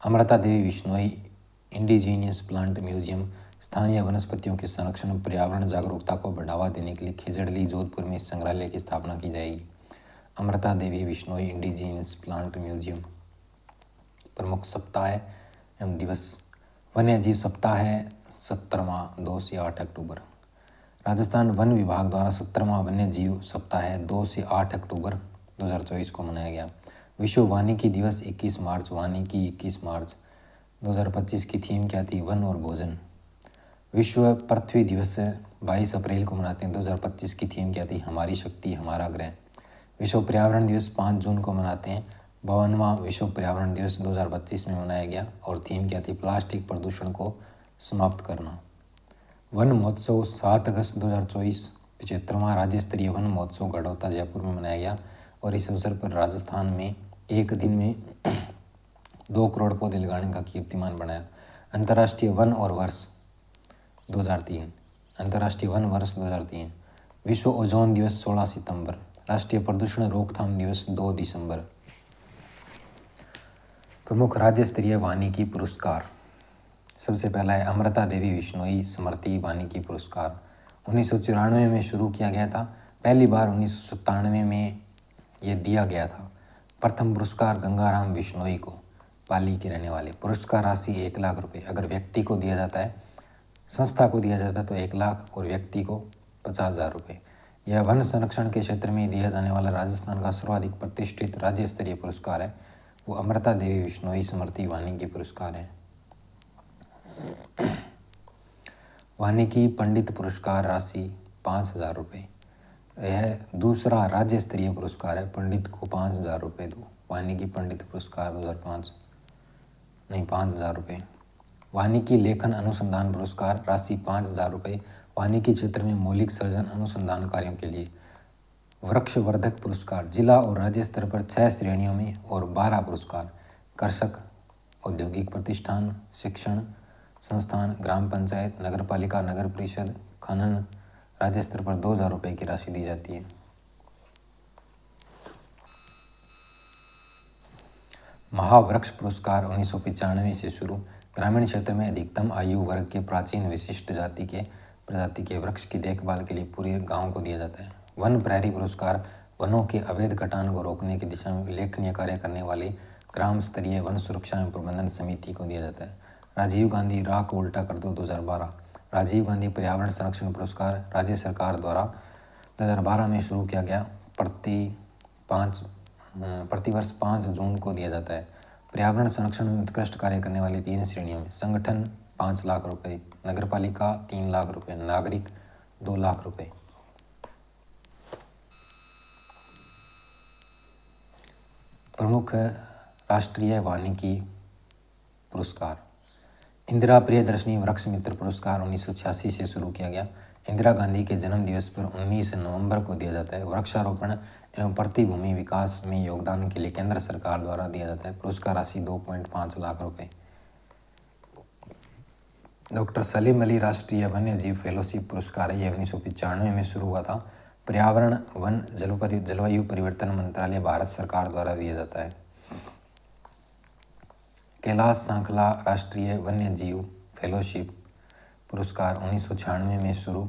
Amrita Devi Bishnoi indigenous plant museum स्थानीय वनस्पतियों के संरक्षण पर्यावरण जागरूकता को बढ़ावा देने के लिए खिजड़ली जोधपुर में इस संग्रहालय की स्थापना की जाएगी। Amrita Devi Bishnoi indigenous plant museum. प्रमुख सप्ताह एवं दिवस। वन्य जीव सप्ताह है 17वां 2 से 8 अक्टूबर। राजस्थान वन विभाग द्वारा 17वां वन्य जीव सप्ताह है 2 से 8 अक्टूबर 2024 को मनाया गया। विश्व वानिकी दिवस 21 मार्च। वानिकी 21 मार्च 2025 की थीम क्या थी? वन और भोजन। विश्व पृथ्वी दिवस 22 अप्रैल को मनाते हैं। 2025 की थीम क्या थी? हमारी शक्ति हमारा ग्रह। विश्व पर्यावरण दिवस 5 जून को मनाते हैं। 52वां विश्व पर्यावरण दिवस 2025 में मनाया गया और थीम क्या थी? प्लास्टिक प्रदूषण को समाप्त करना। वन महोत्सव 7 अगस्त 2024 75वां राज्य स्तरीय वन महोत्सव गढ़ौता जयपुर में मनाया गया और इस अवसर पर राजस्थान में एक दिन में 2 करोड़ पौधे लगाने का कीर्तिमान बनाया। अंतर्राष्ट्रीय वन और वर्ष 2003। अंतर्राष्ट्रीय वन वर्ष 2003। विश्व ओजोन दिवस 16 सितंबर। राष्ट्रीय प्रदूषण रोकथाम दिवस 2 दिसंबर। प्रमुख राज्य स्तरीय वानिकी पुरस्कार। सबसे पहला है अमृता देवी विश्नोई स्मृति वानिकी पुरस्कार। 1994 में शुरू किया गया था। पहली बार 1997 में ये दिया गया था। प्रथम पुरस्कार गंगाराम विश्नोई को, पाली के रहने वाले। पुरस्कार राशि 1 लाख रुपये। अगर व्यक्ति को दिया जाता है, संस्था को दिया जाता है तो 1 लाख और व्यक्ति को 50,000 रुपये। यह वन संरक्षण के क्षेत्र में दिया जाने वाला राजस्थान का सर्वाधिक प्रतिष्ठित राज्य स्तरीय पुरस्कार है। वो अमृता देवी विश्नोई स्मृति वानिकी पुरस्कार है। वानिकी पंडित पुरस्कार राशि 5,000 रुपये। यह दूसरा राज्य स्तरीय पुरस्कार है। पंडित को 5,000 रुपये दो। वानिकी पंडित पुरस्कार 5,000 रुपये। वानिकी लेखन अनुसंधान पुरस्कार राशि 5,000 रुपये। वानिकी क्षेत्र में मौलिक सर्जन अनुसंधान कार्यों के लिए। वृक्षवर्धक पुरस्कार जिला और राज्य स्तर पर 6 श्रेणियों में और 12 पुरस्कार। कृषक, औद्योगिक प्रतिष्ठान, शिक्षण संस्थान, ग्राम पंचायत, नगरपालिका, नगर परिषद, खनन। राज्य स्तर पर 2,000 रुपये की राशि दी जाती है। महावृक्ष पुरस्कार 1995 से शुरू। ग्रामीण क्षेत्र में अधिकतम आयु वर्ग के प्राचीन विशिष्ट प्रजाति के वृक्ष की देखभाल के लिए पूरे गांव को दिया जाता है। वन प्रहरी पुरस्कार वनों के अवैध कटान को रोकने की दिशा में उल्लेखनीय कार्य करने वाली ग्राम स्तरीय वन सुरक्षा एवं प्रबंधन समिति को दिया जाता है। राजीव गांधी राख उल्टा कर दो 2012। राजीव गांधी पर्यावरण संरक्षण पुरस्कार राज्य सरकार द्वारा 2012 में शुरू किया गया, प्रतिवर्ष 5 जून को दिया जाता है। पर्यावरण संरक्षण में उत्कृष्ट कार्य करने वाली 3 श्रेणियों में संगठन 5 लाख रुपए, नगरपालिका 3 लाख रुपए, नागरिक 2 लाख रुपए। प्रमुख राष्ट्रीय वानिकी पुरस्कार। इंदिरा प्रियदर्शनी वृक्ष मित्र पुरस्कार 1986 से शुरू किया गया। इंदिरा गांधी के जन्म दिवस पर 19 नवंबर को दिया जाता है। वृक्षारोपण एवं प्रतिभूमि विकास में योगदान के लिए केंद्र सरकार द्वारा दिया जाता है। पुरस्कार राशि 2.5 लाख रुपए। डॉक्टर सलीम अली राष्ट्रीय वन्य जीव फेलोशिप पुरस्कार है, यह 1995 में शुरू हुआ था। पर्यावरण वन जलवायु परिवर्तन मंत्रालय भारत सरकार द्वारा दिया जाता है। कैलाश सांखला राष्ट्रीय वन्य जीव फेलोशिप पुरस्कार 1996 में शुरू।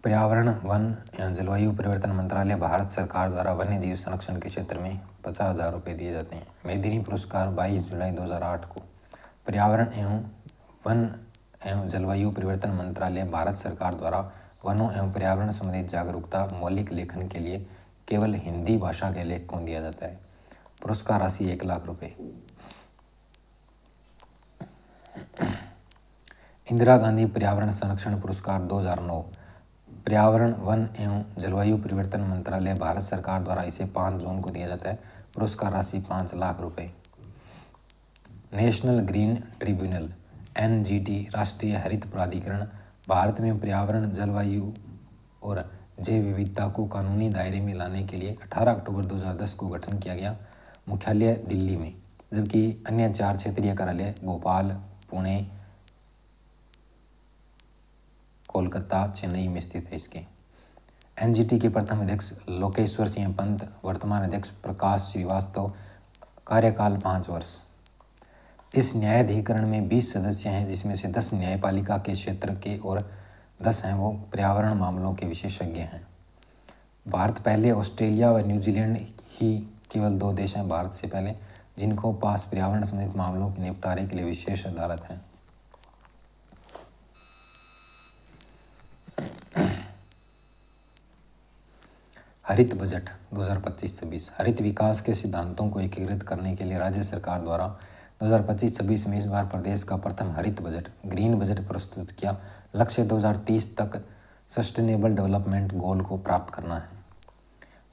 पर्यावरण वन एवं जलवायु परिवर्तन मंत्रालय भारत सरकार द्वारा वन्य जीव संरक्षण के क्षेत्र में 50,000 रुपये दिए जाते हैं। मेदिनी पुरस्कार 22 जुलाई 2008 को। पर्यावरण एवं वन एवं जलवायु परिवर्तन मंत्रालय भारत सरकार द्वारा वनों एवं पर्यावरण संबंधित जागरूकता मौलिक लेखन के लिए केवल हिंदी भाषा के लेखकों को दिया जाता है। पुरस्कार राशि 1 लाख रुपए। इंदिरा गांधी पर्यावरण संरक्षण पुरस्कार 2009। पर्यावरण वन एवं जलवायु परिवर्तन मंत्रालय भारत सरकार द्वारा इसे 5 जून को दिया जाता है। पुरस्कार राशि 5 लाख रुपए। नेशनल ग्रीन ट्रिब्यूनल NGT राष्ट्रीय हरित प्राधिकरण भारत में पर्यावरण जलवायु और जैव विविधता को कानूनी दायरे में लाने के लिए 18 अक्टूबर 2010 को गठन किया गया। मुख्यालय दिल्ली में, जबकि अन्य 4 क्षेत्रीय कार्यालय भोपाल, पुणे, कोलकाता, चेन्नई में स्थित है। इसके NGT के प्रथम अध्यक्ष लोकेश्वर सिंह पंत, वर्तमान अध्यक्ष प्रकाश श्रीवास्तव, कार्यकाल 5 वर्ष। इस न्यायाधिकरण में 20 सदस्य हैं, जिसमें से 10 न्यायपालिका के क्षेत्र के और 10 हैं वो पर्यावरण मामलों के विशेषज्ञ हैं। भारत पहले, ऑस्ट्रेलिया व न्यूजीलैंड ही केवल 2 देश हैं भारत से पहले जिनको पास पर्यावरण संबंधित मामलों के निपटारे के लिए विशेष अदालत है। हरित बजट 2025-26। हरित विकास के सिद्धांतों को एकीकृत करने के लिए राज्य सरकार द्वारा 2025-26 में इस बार प्रदेश का प्रथम हरित बजट ग्रीन बजट प्रस्तुत किया। लक्ष्य 2030 तक सस्टेनेबल डेवलपमेंट गोल को प्राप्त करना है।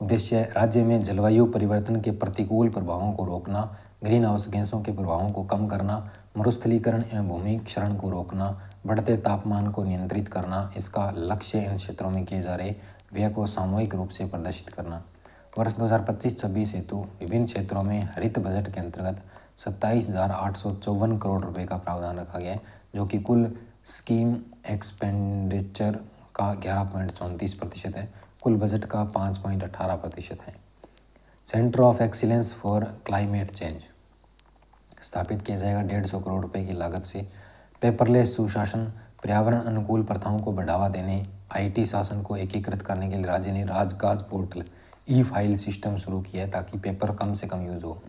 उद्देश्य राज्य में जलवायु परिवर्तन के प्रतिकूल प्रभावों को रोकना, ग्रीन हाउस गैसों के प्रभावों को कम करना, मरुस्थलीकरण एवं भूमि क्षरण को रोकना, बढ़ते तापमान को नियंत्रित करना। इसका लक्ष्य इन क्षेत्रों में किए जा रहे व्यय को सामूहिक रूप से प्रदर्शित करना। वर्ष 2025-26 हेतु विभिन्न क्षेत्रों में हरित बजट के अंतर्गत 27,854 करोड़ रुपए का प्रावधान रखा गया है, जो कि कुल स्कीम एक्सपेंडिचर का 11.34% है। कुल बजट का 5.18% है। Centre of excellence for climate change स्थापित किया जाएगा 150 करोड़ रुपए की लागत से। पेपरलेस सुशासन, पर्यावरण अनुकूल प्रथाओं को बढ़ावा देने, IT शासन को एकीकृत करने के लिए राज्य ने राजकाज पोर्टल ई-फाइल सिस्टम शुरू किया है ताकि पेपर कम से कम यूज हो।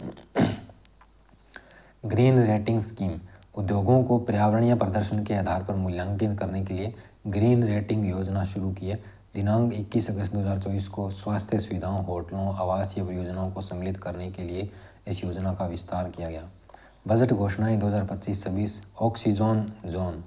ग्रीन रेटिंग स्कीम, उद्योगों को पर्यावरणीय प्रदर्शन के आधार पर मूल्यांकित करने के लिए ग्रीन रेटिंग योजना शुरू की है। दिनांक 21 अगस्त 2024 को स्वास्थ्य सुविधाओं, होटलों, आवासीय परियोजनाओं को सम्मिलित करने के लिए इस योजना का विस्तार किया गया। बजट घोषणाएं 2025-26। ऑक्सीजन जोन,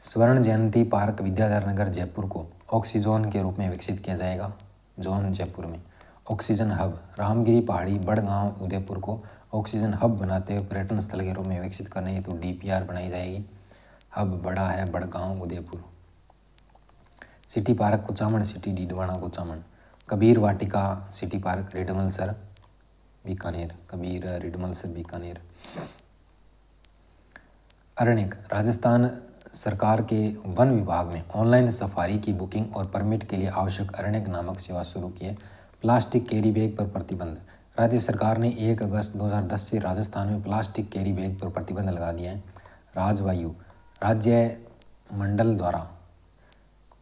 स्वर्ण जयंती पार्क विद्याधर नगर जयपुर को ऑक्सीजन के रूप में विकसित किया जाएगा। जोन जयपुर में ऑक्सीजन हब, रामगिरी पहाड़ी बड़गांव उदयपुर को ऑक्सीजन हब बनाते हुए पर्यटन स्थल के रूप में विकसित करने हेतु DPR बनाई जाएगी। हब बड़ा है Badgaon Udaipur. City park Kuchaman city Didwana Kuchaman. Kabir Vatika city park Ridmalsar Bikaner, Kabir Ridmalsar Bikaner. Aranyak, Rajasthan सरकार के वन विभाग में ऑनलाइन सफारी की बुकिंग और परमिट के लिए आवश्यक अरण्यक नामक सेवा शुरू की है। प्लास्टिक कैरी बैग पर प्रतिबंध, राज्य सरकार ने 1 अगस्त 2010 से राजस्थान में प्लास्टिक कैरी बैग पर प्रतिबंध लगा दिया है। राजवायु राज्य मंडल द्वारा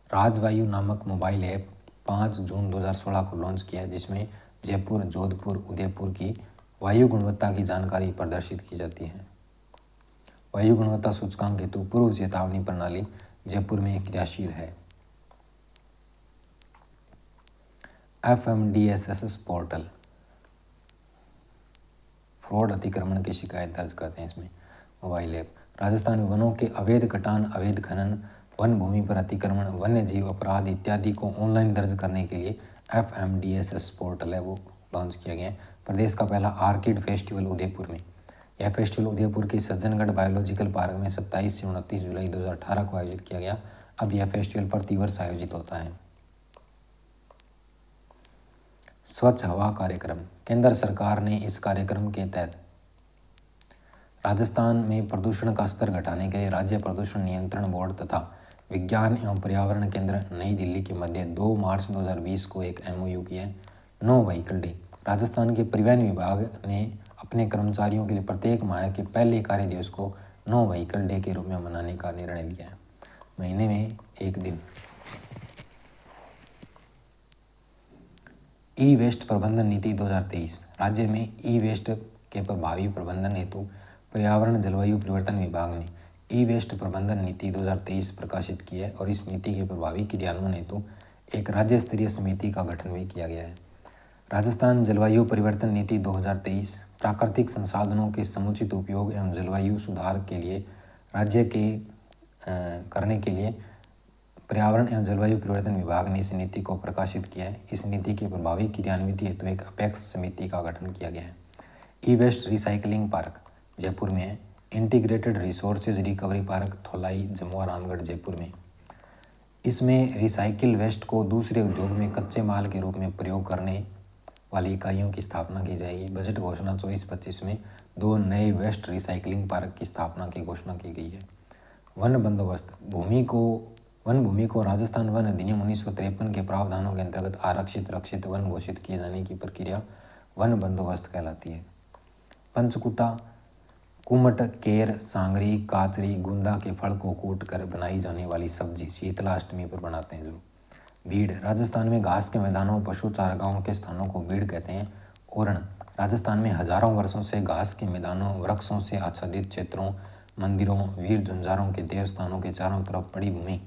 राजवायु नामक मोबाइल ऐप 5 जून 2016 को लॉन्च किया है, जिसमें जयपुर, जोधपुर, उदयपुर की वायु गुणवत्ता की जानकारी प्रदर्शित की जाती है। वायु गुणवत्ता सूचकांक हेतु पूर्व चेतावनी प्रणाली जयपुर में क्रियाशील है। FMDSS पोर्टल फ्रॉड अतिक्रमण की शिकायत दर्ज करते हैं इसमें मोबाइल ऐप। राजस्थान में वनों के अवैध कटान, अवैध खनन, वन भूमि पर अतिक्रमण, वन्य जीव अपराध इत्यादि को ऑनलाइन दर्ज करने के लिए FMDSS पोर्टल है वो लॉन्च किया गया है। प्रदेश का पहला आर्किड फेस्टिवल उदयपुर में। यह फेस्टिवल उदयपुर के सज्जनगढ़ बायोलॉजिकल पार्क में 27 से 29 जुलाई 2018 को आयोजित किया गया। अब यह फेस्टिवल प्रतिवर्ष आयोजित होता है। स्वच्छ हवा कार्यक्रम। केंद्र सरकार ने इस कार्यक्रम के तहत राजस्थान में प्रदूषण का स्तर घटाने के लिए राज्य प्रदूषण नियंत्रण बोर्ड तथा विज्ञान एवं पर्यावरण केंद्र नई दिल्ली के मध्य 2 मार्च 2020 को एक MOU किया है। No vehicle day. राजस्थान के परिवहन विभाग ने अपने कर्मचारियों के लिए प्रत्येक माह के पहले कार्य दिवस को नो व्हीकल डे के रूप में मनाने का निर्णय लिया है, महीने में एक दिन। ई वेस्ट प्रबंधन नीति 2023। राज्य में ई वेस्ट के प्रभावी प्रबंधन हेतु पर्यावरण जलवायु परिवर्तन विभाग ने ई वेस्ट प्रबंधन नीति 2023 प्रकाशित की है और इस नीति के प्रभावी क्रियान्वयन हेतु एक राज्य स्तरीय समिति का गठन भी किया गया है। राजस्थान जलवायु परिवर्तन नीति 2023 प्राकृतिक संसाधनों के समुचित उपयोग एवं जलवायु सुधार के लिए राज्य के करने के लिए पर्यावरण एवं जलवायु परिवर्तन विभाग ने इस नीति को प्रकाशित किया है। इस नीति के प्रभावी क्रियान्वित हेतु एक अपेक्स समिति का गठन किया गया है। E waste recycling park Jaipur में है। Integrated resources recovery park Tholai, Jamua, Ramgarh, Jaipur में। इसमें रिसाइकिल वेस्ट को दूसरे उद्योग में कच्चे माल के रूप में प्रयोग करने वाली इकाइयों की स्थापना की जाएगी। बजट घोषणा 24-25 में 2 नए वेस्ट रिसाइकलिंग पार्क की स्थापना की घोषणा की गई है। वन बंदोबस्त। वन भूमि को राजस्थान वन अधिनियम 1953 के प्रावधानों के अंतर्गत आरक्षित रक्षित वन घोषित किए जाने की प्रक्रिया वन बंदोबस्त कहलाती है। पंचकुटा, कुमट, केर, सांगरी, काचरी, गुंदा के फल को कूट कर बनाई जाने वाली सब्जी शीतला अष्टमी पर बनाते हैं जो। भीड़। राजस्थान में घास के मैदानों, पशु चारागाहों के स्थानों को भीड़ कहते हैं। ओरण। राजस्थान में हजारों वर्षों से घास के मैदानों, वृक्षों से आच्छादित क्षेत्रों, मंदिरों, वीर झुंझारों के देवस्थानों के चारों तरफ पड़ी भूमि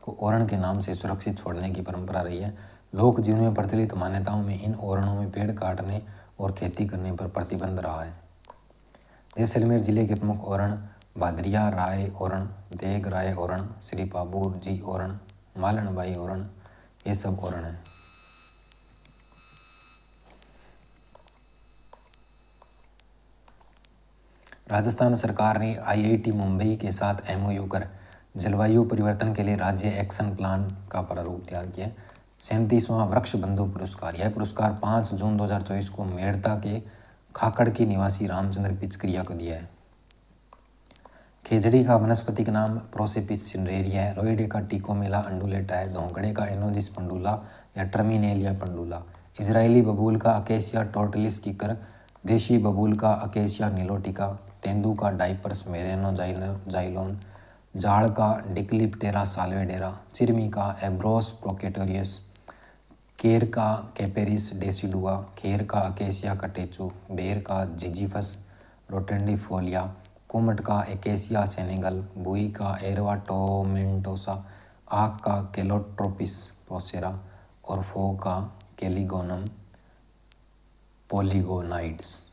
को ओरण के नाम से सुरक्षित छोड़ने की परंपरा रही है। लोक जीवन में प्रचलित मान्यताओं में इन ओरणों में पेड़ काटने और खेती करने पर प्रतिबंध रहा है। जैसलमेर जिले के प्रमुख ओरण भादरिया राय ओरण, देग राय ओरण, श्री पाबूर जी ओरण, मालनबाई ओरण, ये सब ओरण हैं। राजस्थान सरकार ने IIT मुंबई के साथ MOU कर जलवायु परिवर्तन के लिए राज्य एक्शन प्लान का प्रारूप तैयार किया। 37वां वृक्ष बंधु पुरस्कार। यह पुरस्कार 5 जून 2024 को मेड़ता के खाकड़ की निवासी रामचंद्र पिचकरिया को दिया है। खेजड़ी का वनस्पतिक नाम प्रोसेपिस सिनरेरिया है। रोइडे का टिकोमेला अंडुलेटा है। धोंकड़े का एनोजिस पंडुला या टर्मिनेलिया पंडुला। इजरायली बबूल का अकेसिया टोर्टिलिस कीकर। देशी बबूल का अकेसिया निलोटिका। तेंदू का डाइपर्स मेरेनो जाइलोन। जाड़ का डिक्लिप्टेरा साल्वेडेरा। चिरमी का एब्रोस प्रोकेटोरियस। केर का कैपेरिस डेसिडुआ। खेर का अकेसिया कटेचू। बेर का जिजीफस रोटेंडिफोलिया। कुमट का एकेसिया सेनेगल। बुई का एरवा टोमेंटोसा। आक का केलोट्रोपिस प्रोसेरा और फो का कैलिगोनम पोलिगोनाइड्स।